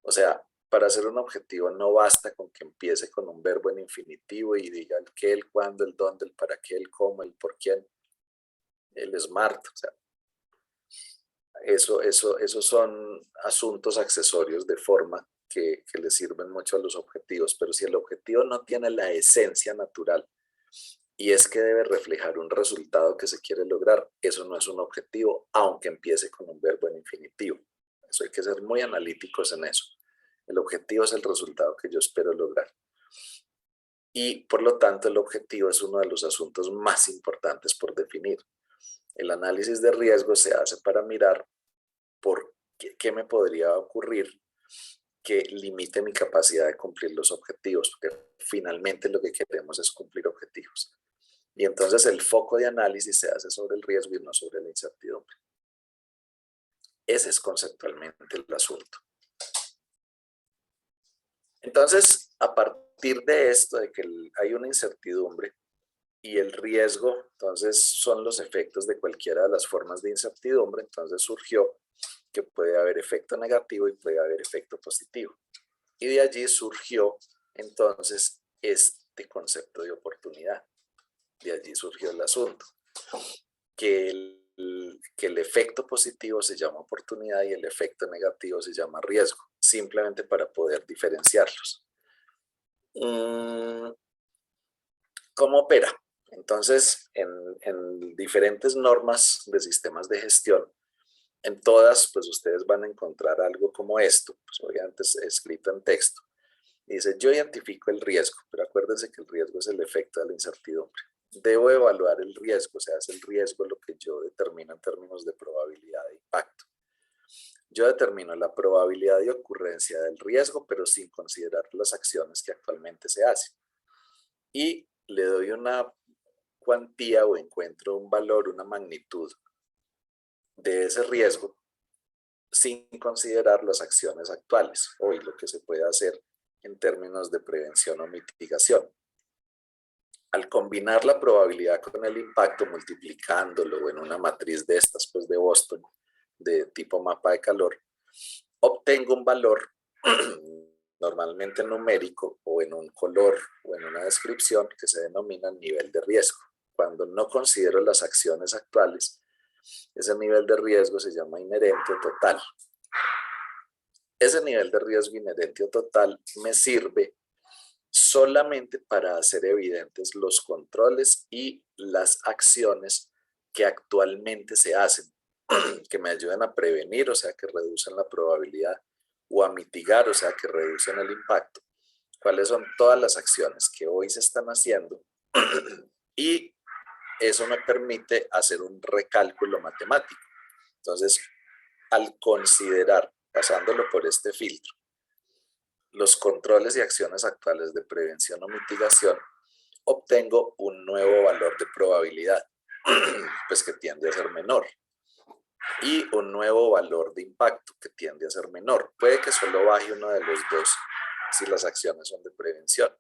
O sea, para hacer un objetivo no basta con que empiece con un verbo en infinitivo y diga el qué, el cuándo, el dónde, el para qué, el cómo, el por quién, el smart. O sea, esos son asuntos accesorios de forma que les sirven mucho a los objetivos. Pero si el objetivo no tiene la esencia natural y es que debe reflejar un resultado que se quiere lograr. Eso no es un objetivo, aunque empiece con un verbo en infinitivo. Eso hay que ser muy analíticos en eso. El objetivo es el resultado que yo espero lograr. Y por lo tanto el objetivo es uno de los asuntos más importantes por definir. El análisis de riesgo se hace para mirar por qué me podría ocurrir que limite mi capacidad de cumplir los objetivos, porque finalmente lo que queremos es cumplir objetivos. Y entonces el foco de análisis se hace sobre el riesgo y no sobre la incertidumbre. Ese es conceptualmente el asunto. Entonces, a partir de esto, de que hay una incertidumbre y el riesgo, entonces son los efectos de cualquiera de las formas de incertidumbre, entonces surgió que puede haber efecto negativo y puede haber efecto positivo. Y de allí surgió entonces este concepto de oportunidad. De allí surgió el asunto. Que el efecto positivo se llama oportunidad y el efecto negativo se llama riesgo, simplemente para poder diferenciarlos. ¿Cómo opera? Entonces, en diferentes normas de sistemas de gestión, en todas, pues ustedes van a encontrar algo como esto, pues obviamente es escrito en texto. Dice, yo identifico el riesgo, pero acuérdense que el riesgo es el efecto de la incertidumbre. Debo evaluar el riesgo, o sea, es el riesgo lo que yo determino en términos de probabilidad de impacto. Yo determino la probabilidad de ocurrencia del riesgo, pero sin considerar las acciones que actualmente se hacen. Y le doy una cuantía o encuentro un valor, una magnitud de ese riesgo sin considerar las acciones actuales o lo que se puede hacer en términos de prevención o mitigación. Al combinar la probabilidad con el impacto, multiplicándolo en una matriz de estas, pues de Boston, de tipo mapa de calor, obtengo un valor normalmente numérico o en un color o en una descripción que se denomina nivel de riesgo. Cuando no considero las acciones actuales, ese nivel de riesgo se llama inherente o total. Ese nivel de riesgo inherente o total me sirve solamente para hacer evidentes los controles y las acciones que actualmente se hacen, que me ayudan a prevenir, o sea, que reducen la probabilidad, o a mitigar, o sea, que reducen el impacto. ¿Cuáles son todas las acciones que hoy se están haciendo? Y eso me permite hacer un recálculo matemático. Entonces, al considerar, pasándolo por este filtro, los controles y acciones actuales de prevención o mitigación, obtengo un nuevo valor de probabilidad, pues que tiende a ser menor, y un nuevo valor de impacto que tiende a ser menor. Puede que solo baje uno de los dos si las acciones son de prevención,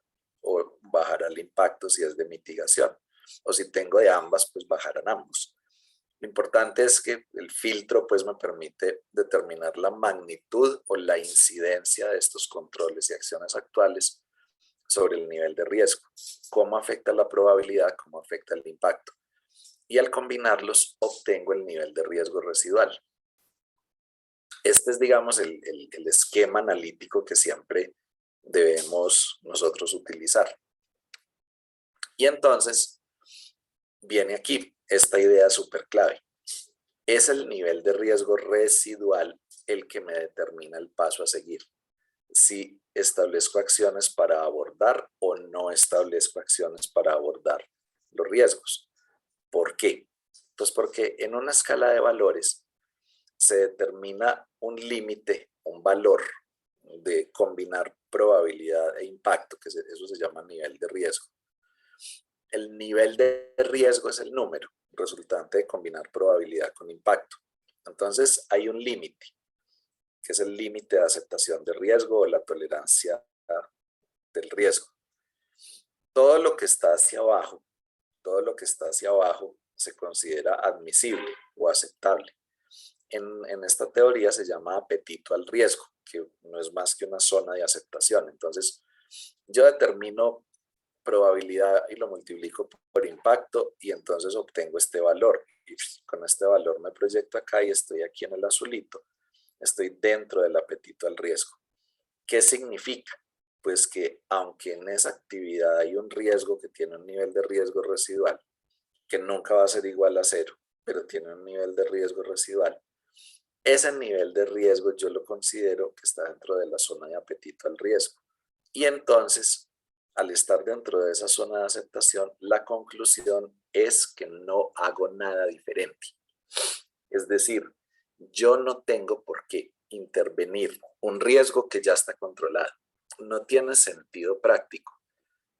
o bajará el impacto si es de mitigación, o si tengo de ambas, pues bajarán ambos. Lo importante es que el filtro pues me permite determinar la magnitud o la incidencia de estos controles y acciones actuales sobre el nivel de riesgo, cómo afecta la probabilidad, cómo afecta el impacto. Y al combinarlos obtengo el nivel de riesgo residual. Este es, digamos, el esquema analítico que siempre debemos nosotros utilizar. Y entonces viene aquí esta idea súper clave. Es el nivel de riesgo residual el que me determina el paso a seguir. Si establezco acciones para abordar o no establezco acciones para abordar los riesgos. ¿Por qué? Pues porque en una escala de valores se determina un límite, un valor de combinar probabilidad e impacto, que eso se llama nivel de riesgo. El nivel de riesgo es el número resultante de combinar probabilidad con impacto. Entonces hay un límite, que es el límite de aceptación de riesgo o la tolerancia del riesgo. Todo lo que está hacia abajo, se considera admisible o aceptable. En esta teoría se llama apetito al riesgo, que no es más que una zona de aceptación. Entonces, yo determino probabilidad y lo multiplico por impacto y entonces obtengo este valor. Y con este valor me proyecto acá y estoy aquí en el azulito. Estoy dentro del apetito al riesgo. ¿Qué significa? Pues que aunque en esa actividad hay un riesgo que tiene un nivel de riesgo residual, que nunca va a ser igual a cero, pero tiene un nivel de riesgo residual, ese nivel de riesgo yo lo considero que está dentro de la zona de apetito al riesgo. Y entonces, al estar dentro de esa zona de aceptación, la conclusión es que no hago nada diferente. Es decir, yo no tengo por qué intervenir un riesgo que ya está controlado. No tiene sentido práctico,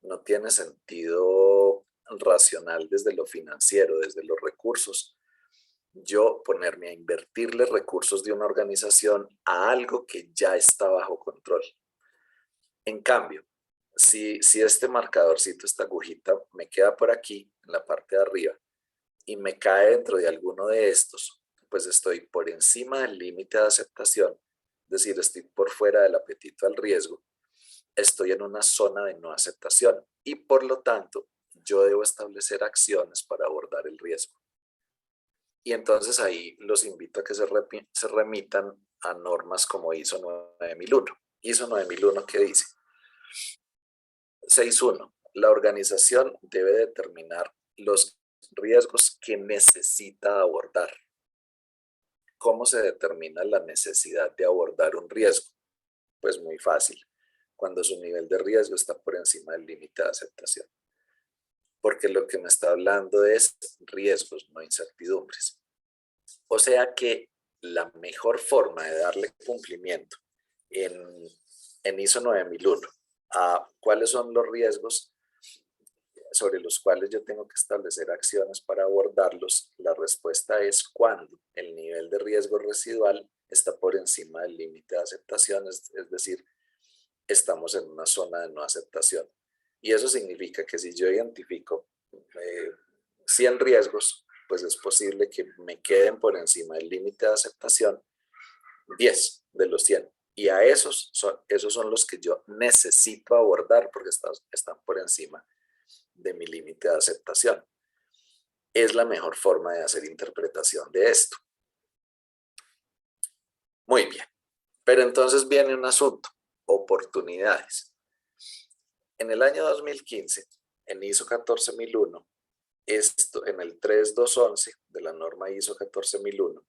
no tiene sentido racional desde lo financiero, desde los recursos, yo ponerme a invertirle recursos de una organización a algo que ya está bajo control. En cambio, si este marcadorcito, esta agujita, me queda por aquí, en la parte de arriba, y me cae dentro de alguno de estos, pues estoy por encima del límite de aceptación, es decir, estoy por fuera del apetito al riesgo, estoy en una zona de no aceptación y por lo tanto yo debo establecer acciones para abordar el riesgo. Y entonces ahí los invito a que se remitan a normas como ISO 9001. ISO 9001, ¿qué dice? 6.1. La organización debe determinar los riesgos que necesita abordar. ¿Cómo se determina la necesidad de abordar un riesgo? Pues muy fácil, cuando su nivel de riesgo está por encima del límite de aceptación. Porque lo que me está hablando es riesgos, no incertidumbres. O sea que la mejor forma de darle cumplimiento en ISO 9001 a cuáles son los riesgos sobre los cuales yo tengo que establecer acciones para abordarlos, la respuesta es cuando el nivel de riesgo residual está por encima del límite de aceptación, es decir, estamos en una zona de no aceptación. Y eso significa que si yo identifico 100 riesgos, pues es posible que me queden por encima del límite de aceptación 10 de los 100. Y a esos son los que yo necesito abordar porque están por encima de mi límite de aceptación. Es la mejor forma de hacer interpretación de esto. Muy bien. Pero entonces viene un asunto, oportunidades. En el año 2015, en ISO 14001, en el 3211 de la norma ISO 14001,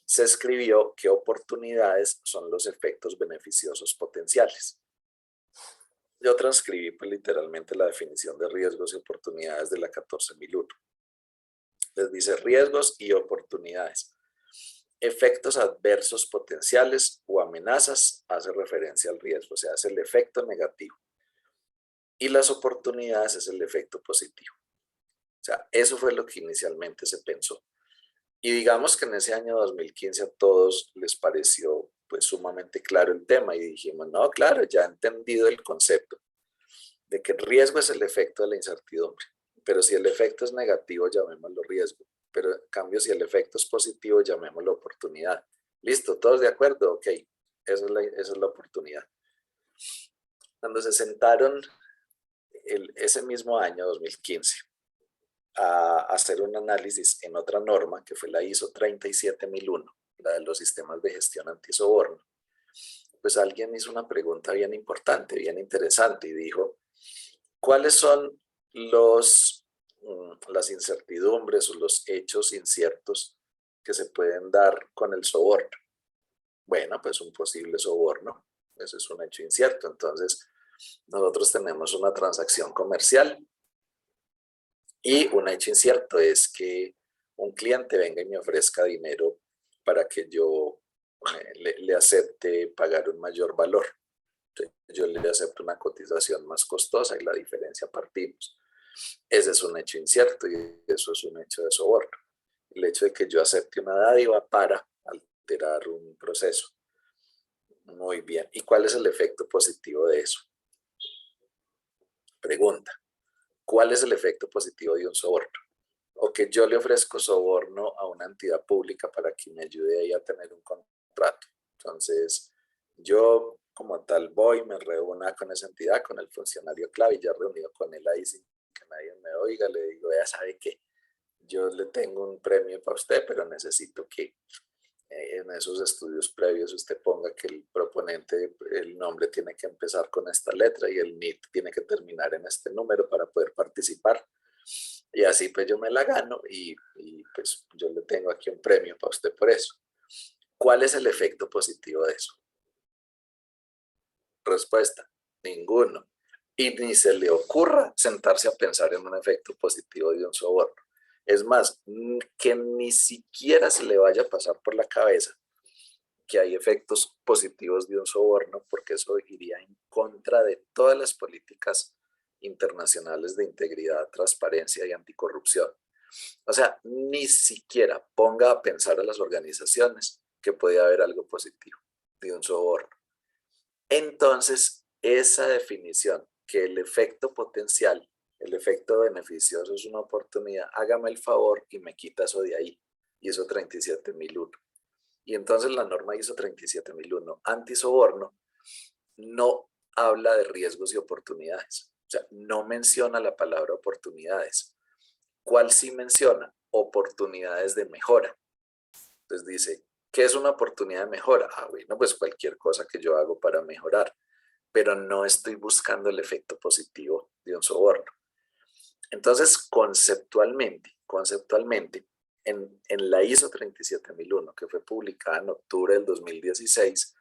se escribió que oportunidades son los efectos beneficiosos potenciales. Yo transcribí pues, literalmente la definición de riesgos y oportunidades de la 14001. Les dice riesgos y oportunidades. Efectos adversos potenciales o amenazas hace referencia al riesgo, o sea, es el efecto negativo. Y las oportunidades es el efecto positivo. O sea, eso fue lo que inicialmente se pensó. Y digamos que en ese año 2015 a todos les pareció pues sumamente claro el tema y dijimos, no, claro, ya he entendido el concepto de que el riesgo es el efecto de la incertidumbre, pero si el efecto es negativo, llamémoslo riesgo, pero en cambio si el efecto es positivo, llamémoslo oportunidad. Listo, ¿todos de acuerdo? Ok, esa es la oportunidad. Cuando se sentaron ese mismo año, 2015, a hacer un análisis en otra norma, que fue la ISO 37001, la de los sistemas de gestión antisoborno, pues alguien hizo una pregunta bien importante, bien interesante y dijo, ¿cuáles son las incertidumbres o los hechos inciertos que se pueden dar con el soborno? Bueno, pues un posible soborno, eso es un hecho incierto. Entonces, nosotros tenemos una transacción comercial y un hecho incierto es que un cliente venga y me ofrezca dinero para que yo le acepte pagar un mayor valor. Entonces, yo le acepto una cotización más costosa y la diferencia partimos. Ese es un hecho incierto y eso es un hecho de soborno. El hecho de que yo acepte una dádiva para alterar un proceso. Muy bien. ¿Y cuál es el efecto positivo de eso? Pregunta. ¿Cuál es el efecto positivo de un soborno? O que yo le ofrezco soborno a una entidad pública para que me ayude ahí a tener un contrato. Entonces, yo como tal voy, me reúna con esa entidad, con el funcionario clave, y ya reunido con él ahí sin que nadie me oiga, le digo, ya sabe que yo le tengo un premio para usted, pero necesito que en esos estudios previos usted ponga que el proponente, el nombre tiene que empezar con esta letra y el NIT tiene que terminar en este número para poder participar. Y así pues yo me la gano y pues yo le tengo aquí un premio para usted por eso. ¿Cuál es el efecto positivo de eso? Respuesta, ninguno. Y ni se le ocurra sentarse a pensar en un efecto positivo de un soborno. Es más, que ni siquiera se le vaya a pasar por la cabeza que hay efectos positivos de un soborno, porque eso iría en contra de todas las políticas internacionales de integridad, transparencia y anticorrupción. O sea, ni siquiera ponga a pensar a las organizaciones que puede haber algo positivo de un soborno. Entonces, esa definición, que el efecto potencial, el efecto beneficioso es una oportunidad, hágame el favor y me quita eso de ahí, ISO 37001. Y entonces la norma ISO 37001 antisoborno no habla de riesgos y oportunidades. O sea, no menciona la palabra oportunidades. ¿Cuál sí menciona? Oportunidades de mejora. Entonces dice, ¿qué es una oportunidad de mejora? Ah, bueno, pues cualquier cosa que yo hago para mejorar, pero no estoy buscando el efecto positivo de un soborno. Entonces, conceptualmente, en la ISO 37001, que fue publicada en octubre del 2016,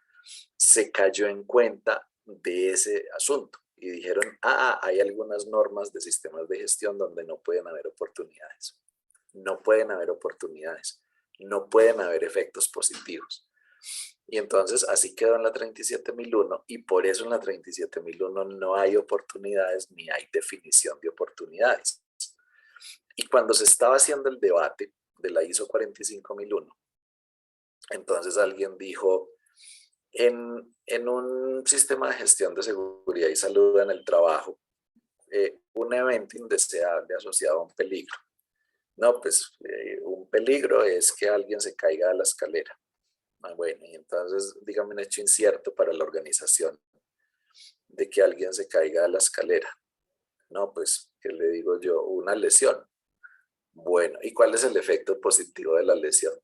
se cayó en cuenta de ese asunto y dijeron, hay algunas normas de sistemas de gestión donde no pueden haber oportunidades. No pueden haber oportunidades, no pueden haber efectos positivos. Y entonces así quedó en la 37001 y por eso en la 37001 no hay oportunidades ni hay definición de oportunidades. Y cuando se estaba haciendo el debate de la ISO 45001, entonces alguien dijo, en un sistema de gestión de seguridad y salud en el trabajo, un evento indeseable asociado a un peligro. No, pues un peligro es que alguien se caiga de la escalera. Bueno, y entonces dígame un hecho incierto para la organización de que alguien se caiga de la escalera. No, pues, ¿qué le digo yo? Una lesión. Bueno, ¿y cuál es el efecto positivo de la lesión?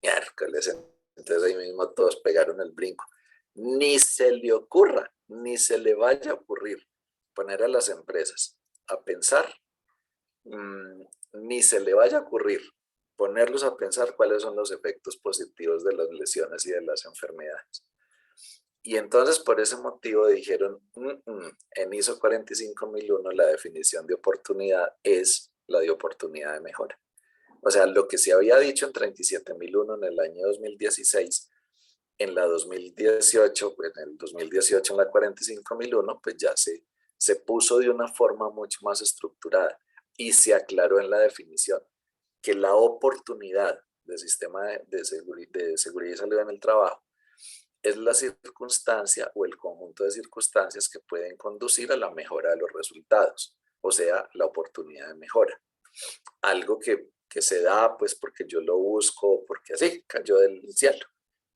Miércoles, entonces ahí mismo todos pegaron el brinco. Ni se le ocurra, ni se le vaya a ocurrir poner a las empresas a pensar, ni se le vaya a ocurrir ponerlos a pensar cuáles son los efectos positivos de las lesiones y de las enfermedades. Y entonces por ese motivo dijeron, en ISO 45001 la definición de oportunidad es la de oportunidad de mejora. O sea, lo que se había dicho en 37001 en el año 2016, en la 2018, en el 2018 en la 45001, pues ya se puso de una forma mucho más estructurada y se aclaró en la definición que la oportunidad del sistema de seguridad y salud en el trabajo es la circunstancia o el conjunto de circunstancias que pueden conducir a la mejora de los resultados, o sea, la oportunidad de mejora. Algo que se da pues porque yo lo busco, porque así cayó del cielo.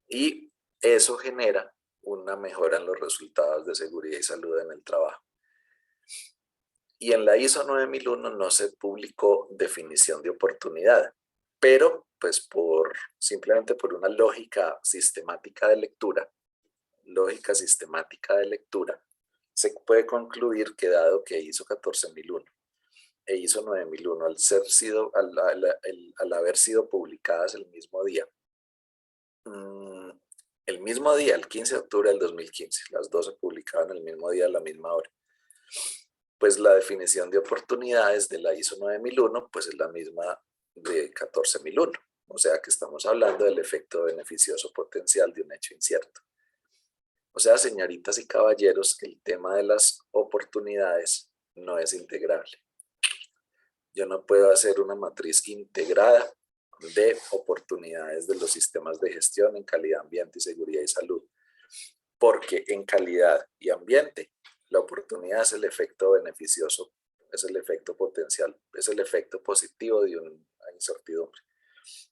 Y eso genera una mejora en los resultados de seguridad y salud en el trabajo. Y en la ISO 9001 no se publicó definición de oportunidad, pero pues simplemente por una lógica sistemática de lectura, se puede concluir que dado que ISO 14001 e ISO 9001 al haber sido publicadas el mismo día, el 15 de octubre del 2015, las dos se publicaban el mismo día a la misma hora, pues la definición de oportunidades de la ISO 9001 pues es la misma de 14001. O sea que estamos hablando del efecto beneficioso potencial de un hecho incierto. O sea, señoritas y caballeros, el tema de las oportunidades no es integrable. Yo no puedo hacer una matriz integrada de oportunidades de los sistemas de gestión en calidad, ambiente, seguridad y salud. Porque en calidad y ambiente, la oportunidad es el efecto beneficioso, es el efecto potencial, es el efecto positivo de una incertidumbre.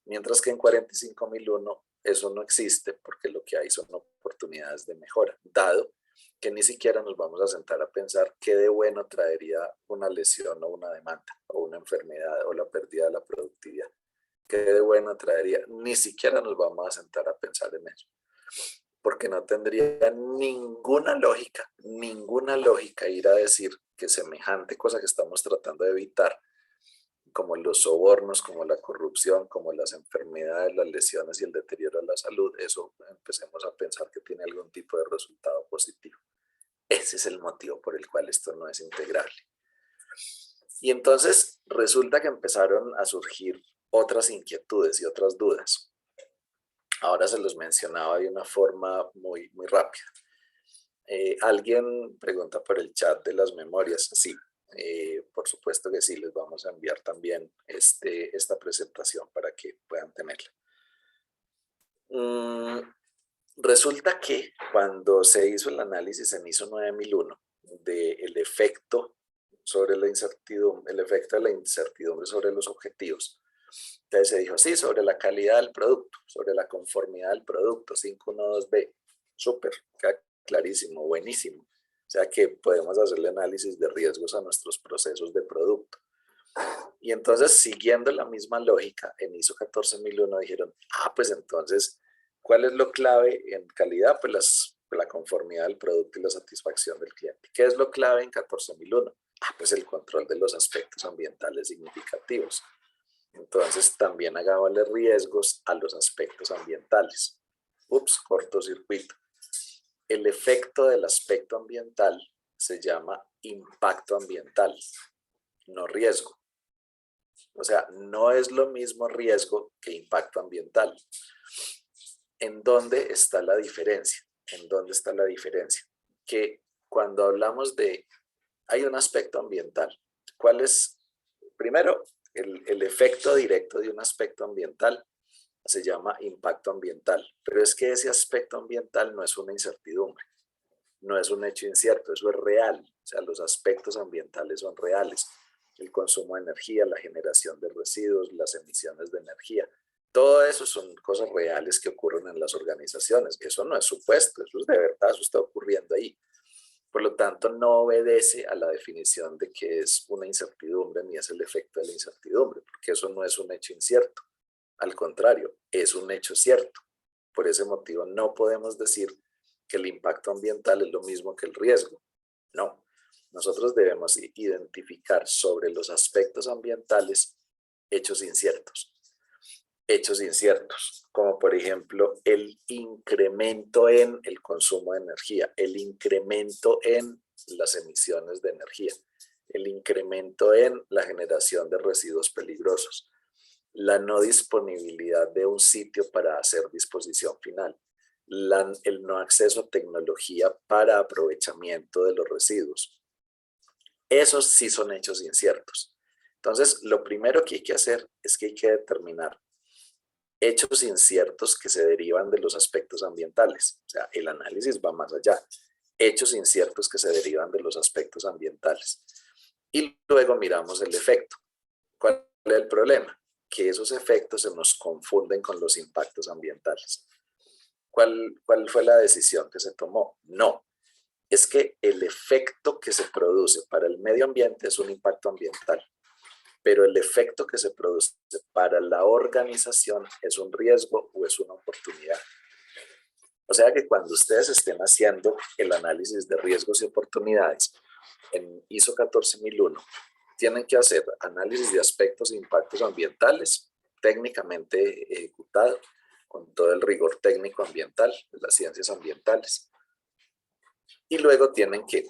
Mientras que en 45001 eso no existe porque lo que hay son oportunidades de mejora, dado que ni siquiera nos vamos a sentar a pensar qué de bueno traería una lesión o una demanda o una enfermedad o la pérdida de la productividad. ¿Qué de bueno traería? Ni siquiera nos vamos a sentar a pensar en eso, porque no tendría ninguna lógica ir a decir que semejante cosa que estamos tratando de evitar, como los sobornos, como la corrupción, como las enfermedades, las lesiones y el deterioro de la salud, eso empecemos a pensar que tiene algún tipo de resultado positivo. Ese es el motivo por el cual esto no es integrable. Y entonces resulta que empezaron a surgir otras inquietudes y otras dudas. Ahora se los mencionaba de una forma muy rápida. Alguien pregunta por el chat de las memorias. Sí, por supuesto que sí, les vamos a enviar también esta presentación para que puedan tenerla. Resulta que cuando se hizo el análisis en ISO 9001 del efecto sobre la incertidumbre, el efecto de la incertidumbre sobre los objetivos, entonces se dijo, sí, sobre la calidad del producto, sobre la conformidad del producto, 512B, súper, queda clarísimo, buenísimo. O sea que podemos hacerle análisis de riesgos a nuestros procesos de producto. Y entonces, siguiendo la misma lógica, en ISO 14001 dijeron, pues entonces, ¿cuál es lo clave en calidad? Pues la conformidad del producto y la satisfacción del cliente. ¿Qué es lo clave en 14001? Pues el control de los aspectos ambientales significativos. Entonces, también hagámosle riesgos a los aspectos ambientales. Cortocircuito. El efecto del aspecto ambiental se llama impacto ambiental, no riesgo. O sea, no es lo mismo riesgo que impacto ambiental. ¿En dónde está la diferencia? ¿En dónde está la diferencia? Que cuando hablamos de, hay un aspecto ambiental. ¿Cuál es? Primero, el efecto directo de un aspecto ambiental se llama impacto ambiental, pero es que ese aspecto ambiental no es una incertidumbre, no es un hecho incierto, eso es real. O sea, los aspectos ambientales son reales. El consumo de energía, la generación de residuos, las emisiones de energía. Todo eso son cosas reales que ocurren en las organizaciones. Eso no es supuesto, eso es de verdad, eso está ocurriendo ahí. Por lo tanto, no obedece a la definición de que es una incertidumbre ni es el efecto de la incertidumbre, porque eso no es un hecho incierto. Al contrario, es un hecho cierto. Por ese motivo, no podemos decir que el impacto ambiental es lo mismo que el riesgo. No, nosotros debemos identificar sobre los aspectos ambientales hechos inciertos. Hechos inciertos, como por ejemplo el incremento en el consumo de energía, el incremento en las emisiones de energía, el incremento en la generación de residuos peligrosos, la no disponibilidad de un sitio para hacer disposición final, el no acceso a tecnología para aprovechamiento de los residuos. Esos sí son hechos inciertos. Entonces, lo primero que hay que hacer es que hay que determinar hechos inciertos que se derivan de los aspectos ambientales. O sea, el análisis va más allá. Hechos inciertos que se derivan de los aspectos ambientales. Y luego miramos el efecto. ¿Cuál es el problema? Que esos efectos se nos confunden con los impactos ambientales. ¿Cuál fue la decisión que se tomó? No, es que el efecto que se produce para el medio ambiente es un impacto ambiental, pero el efecto que se produce para la organización es un riesgo o es una oportunidad. O sea que cuando ustedes estén haciendo el análisis de riesgos y oportunidades en ISO 14001, tienen que hacer análisis de aspectos e impactos ambientales técnicamente ejecutado con todo el rigor técnico ambiental de las ciencias ambientales. Y luego tienen que,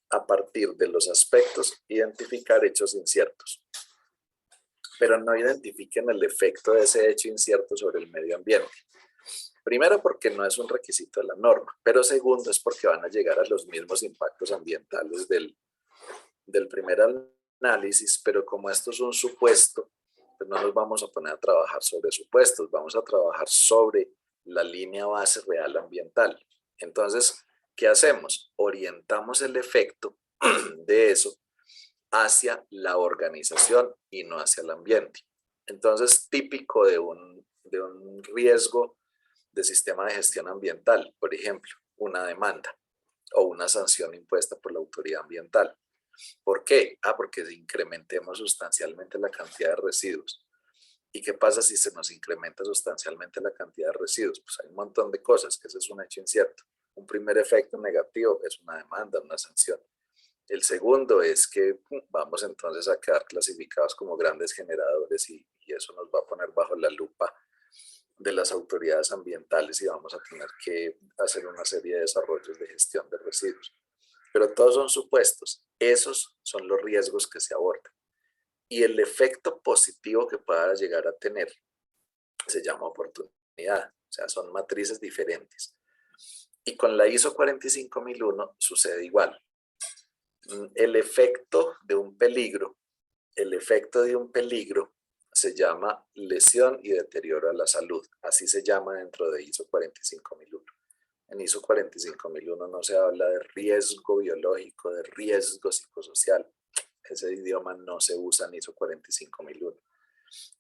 a partir de los aspectos, identificar hechos inciertos. Pero no identifiquen el efecto de ese hecho incierto sobre el medio ambiente. Primero, porque no es un requisito de la norma, pero segundo, es porque van a llegar a los mismos impactos ambientales del primer análisis, pero como esto es un supuesto, pues no nos vamos a poner a trabajar sobre supuestos, vamos a trabajar sobre la línea base real ambiental. Entonces, ¿qué hacemos? Orientamos el efecto de eso hacia la organización y no hacia el ambiente. Entonces, típico de un riesgo de sistema de gestión ambiental, por ejemplo, una demanda o una sanción impuesta por la autoridad ambiental. ¿Por qué? Porque incrementemos sustancialmente la cantidad de residuos. ¿Y qué pasa si se nos incrementa sustancialmente la cantidad de residuos? Pues hay un montón de cosas, que ese es un hecho incierto. Un primer efecto negativo es una demanda, una sanción. El segundo es que vamos entonces a quedar clasificados como grandes generadores y eso nos va a poner bajo la lupa de las autoridades ambientales y vamos a tener que hacer una serie de desarrollos de gestión de residuos. Pero todos son supuestos. Esos son los riesgos que se abordan. Y el efecto positivo que pueda llegar a tener se llama oportunidad. O sea, son matrices diferentes. Y con la ISO 45001 sucede igual. El efecto de un peligro se llama lesión y deterioro a la salud. Así se llama dentro de ISO 45001. En ISO 45001 no se habla de riesgo biológico, de riesgo psicosocial. Ese idioma no se usa en ISO 45001.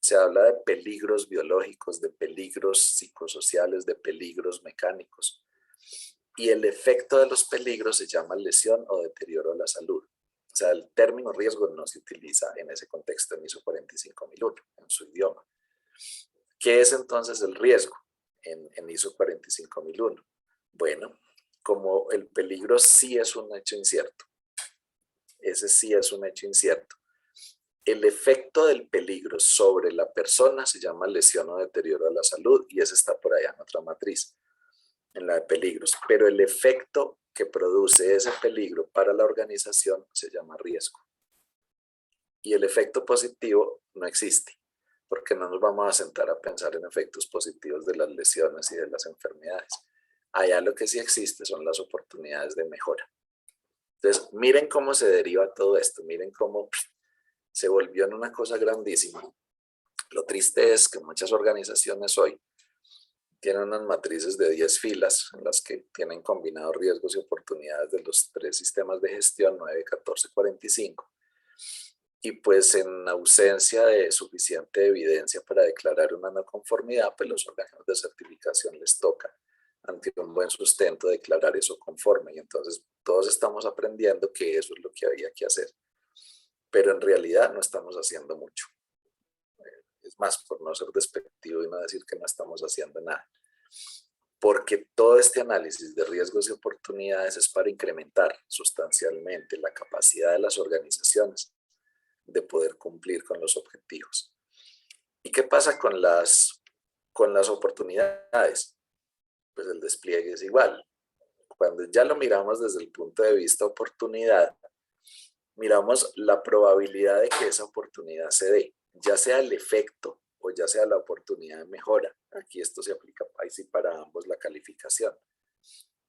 Se habla de peligros biológicos, de peligros psicosociales, de peligros mecánicos. Y el efecto de los peligros se llama lesión o deterioro a la salud. O sea, el término riesgo no se utiliza en ese contexto en ISO 45001, en su idioma. ¿Qué es entonces el riesgo en ISO 45001? Bueno, como el peligro sí es un hecho incierto, ese sí es un hecho incierto, el efecto del peligro sobre la persona se llama lesión o deterioro a la salud y ese está por allá en otra matriz, en la de peligros. Pero el efecto que produce ese peligro para la organización se llama riesgo. Y el efecto positivo no existe, porque no nos vamos a sentar a pensar en efectos positivos de las lesiones y de las enfermedades. Allá lo que sí existe son las oportunidades de mejora. Entonces, miren cómo se deriva todo esto, miren cómo se volvió en una cosa grandísima. Lo triste es que muchas organizaciones hoy tienen unas matrices de 10 filas en las que tienen combinados riesgos y oportunidades de los 3 sistemas de gestión 9, 14, 45. Y pues en ausencia de suficiente evidencia para declarar una no conformidad, pues los organismos de certificación les toca, ante un buen sustento, declarar eso conforme. Y entonces todos estamos aprendiendo que eso es lo que había que hacer. Pero en realidad no estamos haciendo mucho. Es más, por no ser despectivo y no decir que no estamos haciendo nada. Porque todo este análisis de riesgos y oportunidades es para incrementar sustancialmente la capacidad de las organizaciones de poder cumplir con los objetivos. ¿Y qué pasa con las oportunidades? Pues el despliegue es igual. Cuando ya lo miramos desde el punto de vista oportunidad, miramos la probabilidad de que esa oportunidad se dé, ya sea el efecto o ya sea la oportunidad de mejora. Aquí esto se aplica ahí sí para ambos la calificación.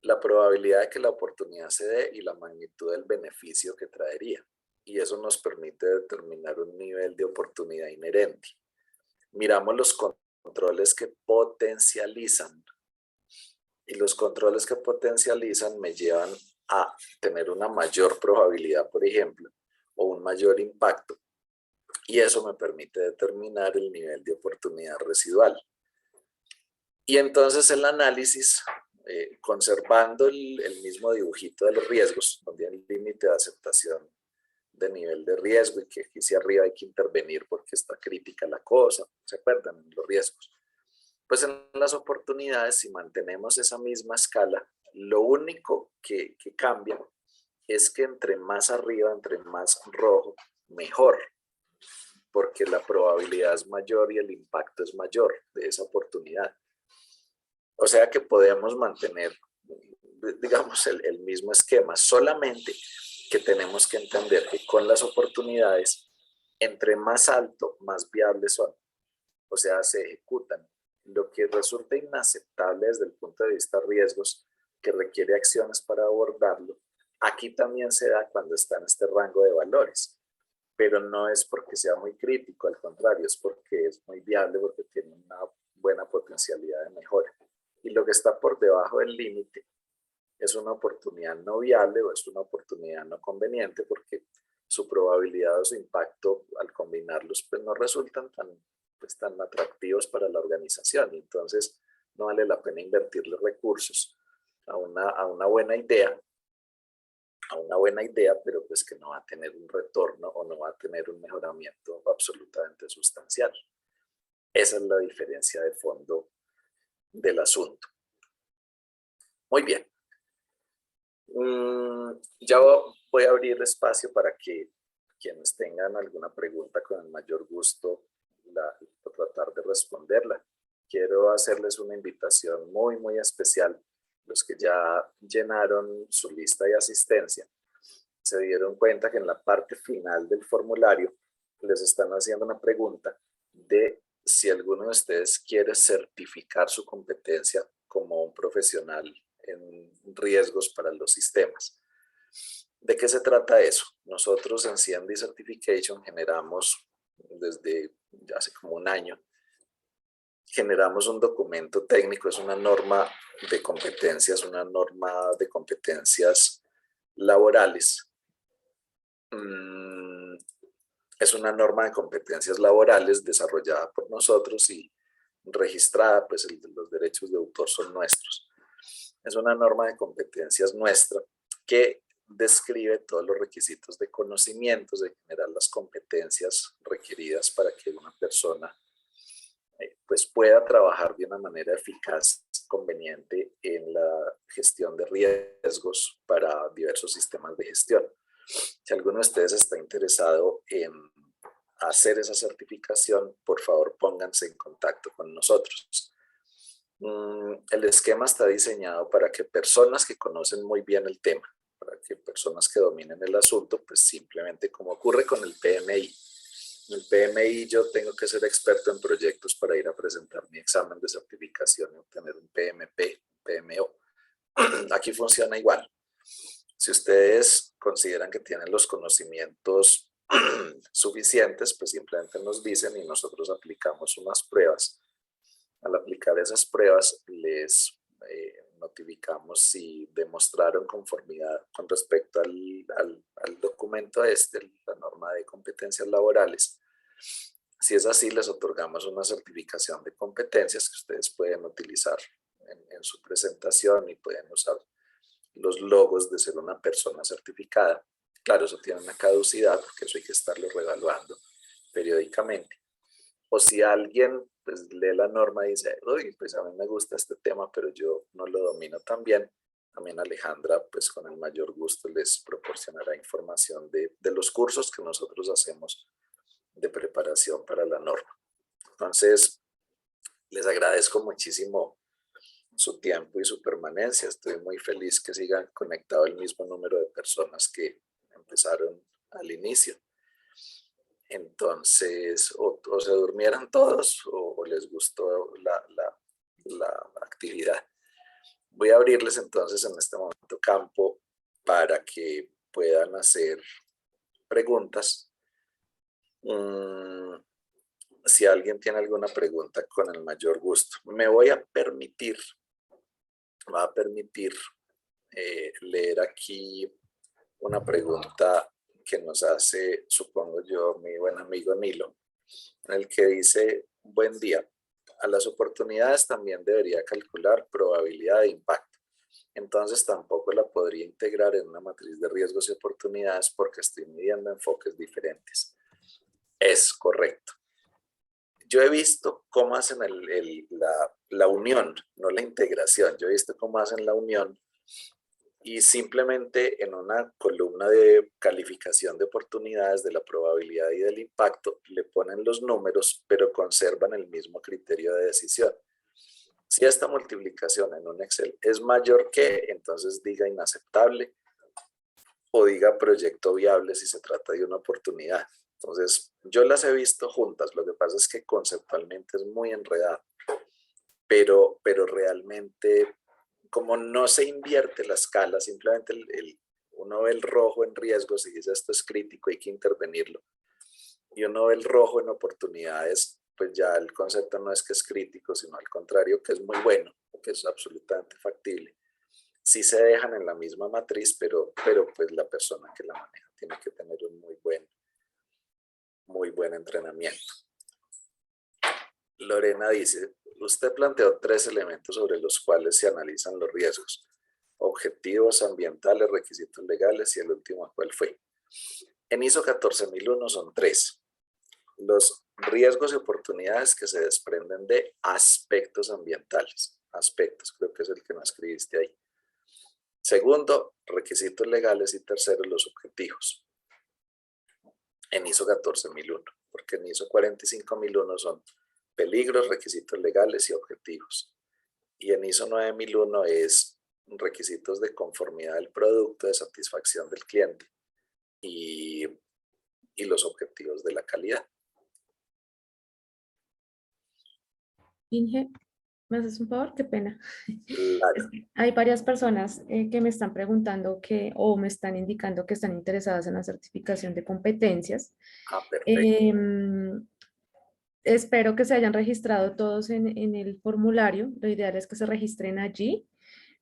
La probabilidad de que la oportunidad se dé y la magnitud del beneficio que traería. Y eso nos permite determinar un nivel de oportunidad inherente. Miramos los controles que potencializan. Y los controles que potencializan me llevan a tener una mayor probabilidad, por ejemplo, o un mayor impacto. Y eso me permite determinar el nivel de oportunidad residual. Y entonces el análisis, conservando el mismo dibujito de los riesgos, donde hay un límite de aceptación de nivel de riesgo y que aquí hacia arriba hay que intervenir porque está crítica la cosa, ¿se acuerdan? Los riesgos. Pues en las oportunidades, si mantenemos esa misma escala, lo único que cambia es que entre más arriba, entre más rojo, mejor, porque la probabilidad es mayor y el impacto es mayor de esa oportunidad. O sea que podemos mantener, digamos, el mismo esquema, solamente que tenemos que entender que con las oportunidades, entre más alto, más viables son. O sea, se ejecutan. Lo que resulta inaceptable desde el punto de vista de riesgos, que requiere acciones para abordarlo, aquí también se da cuando está en este rango de valores. Pero no es porque sea muy crítico, al contrario, es porque es muy viable, porque tiene una buena potencialidad de mejora. Y lo que está por debajo del límite es una oportunidad no viable o es una oportunidad no conveniente porque su probabilidad o su impacto al combinarlos pues no resultan tan atractivos para la organización y entonces no vale la pena invertirle recursos a una buena idea, pero pues que no va a tener un retorno o no va a tener un mejoramiento absolutamente sustancial. Esa es la diferencia de fondo del asunto. Muy bien. Ya voy a abrir espacio para que quienes tengan alguna pregunta con el mayor gusto tratar de responderla. Quiero hacerles una invitación muy especial. Los que ya llenaron su lista de asistencia se dieron cuenta que en la parte final del formulario les están haciendo una pregunta de si alguno de ustedes quiere certificar su competencia como un profesional en riesgos para los sistemas. ¿De qué se trata eso? Nosotros en CMD Certification generamos desde hace como un año, generamos un documento técnico, es una norma de competencias laborales. Es una norma de competencias laborales desarrollada por nosotros y registrada, pues los derechos de autor son nuestros. Es una norma de competencias nuestra que describe todos los requisitos de conocimientos, de generar las competencias requeridas para que una persona pues pueda trabajar de una manera eficaz, conveniente en la gestión de riesgos para diversos sistemas de gestión. Si alguno de ustedes está interesado en hacer esa certificación, por favor pónganse en contacto con nosotros. El esquema está diseñado para que personas que conocen muy bien el tema, para que personas que dominen el asunto, pues simplemente como ocurre con el PMI. En el PMI yo tengo que ser experto en proyectos para ir a presentar mi examen de certificación y obtener un PMP, PMO. Aquí funciona igual. Si ustedes consideran que tienen los conocimientos suficientes, pues simplemente nos dicen y nosotros aplicamos unas pruebas. Al aplicar esas pruebas, les notificamos si demostraron conformidad con respecto al documento la norma de competencias laborales. Si es así, les otorgamos una certificación de competencias que ustedes pueden utilizar en su presentación y pueden usar los logos de ser una persona certificada. Claro, eso tiene una caducidad porque eso hay que estarlo reevaluando periódicamente. O si alguien pues, lee la norma y dice, uy, pues a mí me gusta este tema, pero yo no lo domino tan bien, también Alejandra, pues con el mayor gusto les proporcionará información de los cursos que nosotros hacemos de preparación para la norma. Entonces, les agradezco muchísimo su tiempo y su permanencia. Estoy muy feliz que sigan conectado el mismo número de personas que empezaron al inicio. Entonces, o se durmieran todos o les gustó la actividad. Voy a abrirles entonces en este momento campo para que puedan hacer preguntas. Si alguien tiene alguna pregunta, con el mayor gusto. Me voy a permitir leer aquí una pregunta que nos hace, supongo yo, mi buen amigo Nilo, en el que dice, buen día, a las oportunidades también debería calcular probabilidad de impacto. Entonces tampoco la podría integrar en una matriz de riesgos y oportunidades porque estoy midiendo enfoques diferentes. Es correcto. Yo he visto cómo hacen la unión, no la integración. Yo he visto cómo hacen la unión y simplemente en una columna de calificación de oportunidades de la probabilidad y del impacto le ponen los números, pero conservan el mismo criterio de decisión. Si esta multiplicación en un Excel es mayor que, entonces diga inaceptable o diga proyecto viable si se trata de una oportunidad. Entonces, yo las he visto juntas, lo que pasa es que conceptualmente es muy enredado, pero realmente, como no se invierte la escala, simplemente uno ve el rojo en riesgos y dice esto es crítico, hay que intervenirlo, y uno ve el rojo en oportunidades, pues ya el concepto no es que es crítico, sino al contrario, que es muy bueno, que es absolutamente factible. Sí se dejan en la misma matriz, pero pues la persona que la maneja tiene que tener un muy buen entrenamiento. Lorena dice, usted planteó 3 elementos sobre los cuales se analizan los riesgos. Objetivos ambientales, requisitos legales y el último, ¿cuál fue? En ISO 14001 son 3. Los riesgos y oportunidades que se desprenden de aspectos ambientales. Aspectos, creo que es el que no escribiste ahí. Segundo, requisitos legales y tercero, los objetivos. En ISO 14001, porque en ISO 45001 son peligros, requisitos legales y objetivos. Y en ISO 9001 es requisitos de conformidad del producto, de satisfacción del cliente y los objetivos de la calidad. Inge, ¿me haces un favor? Qué pena. Claro. Es que hay varias personas que me están preguntando o me están indicando que están interesadas en la certificación de competencias. Perfecto. Espero que se hayan registrado todos en el formulario. Lo ideal es que se registren allí,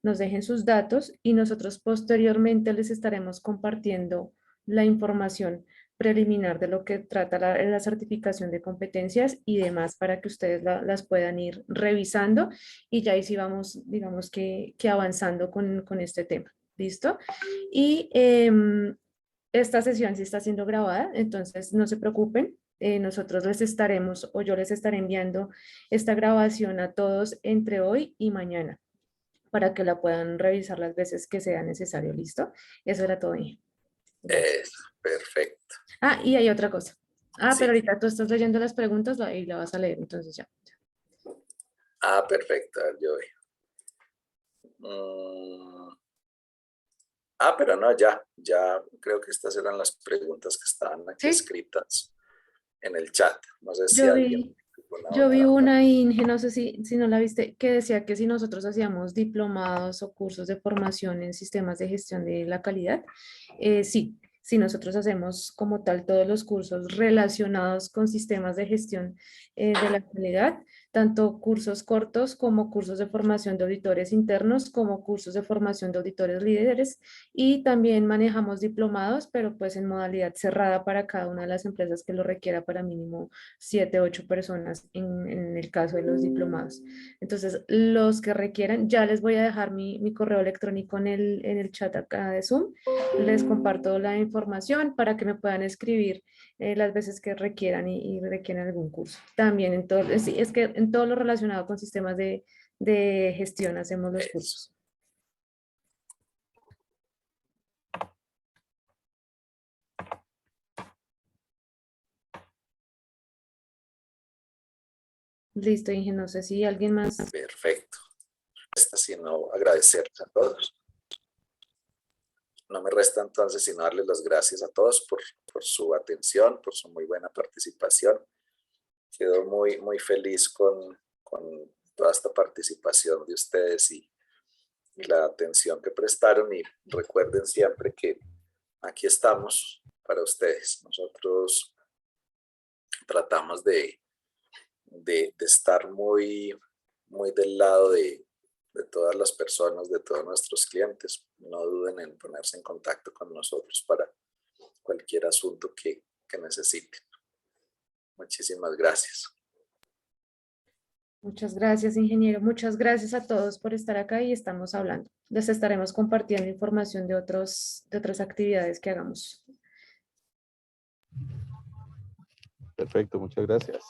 nos dejen sus datos y nosotros posteriormente les estaremos compartiendo la información preliminar de lo que trata la certificación de competencias y demás para que ustedes las puedan ir revisando y ya ahí sí vamos, digamos que avanzando con este tema. ¿Listo? Y esta sesión sí está siendo grabada, entonces no se preocupen. Nosotros les estaremos o yo les estaré enviando esta grabación a todos entre hoy y mañana para que la puedan revisar las veces que sea necesario. ¿Listo? Eso era todo. Gracias. Perfecto. Ah, y hay otra cosa. Ah, pero Sí. ahorita tú estás leyendo las preguntas y la vas a leer, entonces ya. Perfecto. A ver, yo veo. Pero no, ya creo que estas eran las preguntas que estaban aquí Sí, escritas en el chat. No sé si yo alguien vi, tuvo una yo vi otra. una, Inge, no sé si no la viste, que decía que si nosotros hacíamos diplomados o cursos de formación en sistemas de gestión de la calidad, sí, si nosotros hacemos como tal todos los cursos relacionados con sistemas de gestión de la calidad, tanto cursos cortos como cursos de formación de auditores internos, como cursos de formación de auditores líderes, y también manejamos diplomados, pero pues en modalidad cerrada para cada una de las empresas que lo requiera para mínimo 7, 8 personas en el caso de los diplomados. Entonces, los que requieran, ya les voy a dejar mi correo electrónico en el chat acá de Zoom. Les comparto la información para que me puedan escribir las veces que requieran y requieran algún curso. También en todo, sí, es que en todo lo relacionado con sistemas de gestión hacemos los cursos. Listo, Inge, no sé si alguien más. Perfecto. Sino agradecerles a todos. No me resta entonces sino darles las gracias a todos por su atención, por su muy buena participación. Quedo muy feliz con toda esta participación de ustedes y la atención que prestaron, y recuerden siempre que aquí estamos para ustedes. Nosotros tratamos de estar muy del lado de todas las personas, de todos nuestros clientes. No duden en ponerse en contacto con nosotros para cualquier asunto que necesiten. Muchísimas gracias. Muchas gracias, ingeniero. Muchas gracias a todos por estar acá y estamos hablando. Les estaremos compartiendo información de otras actividades que hagamos. Perfecto, muchas gracias.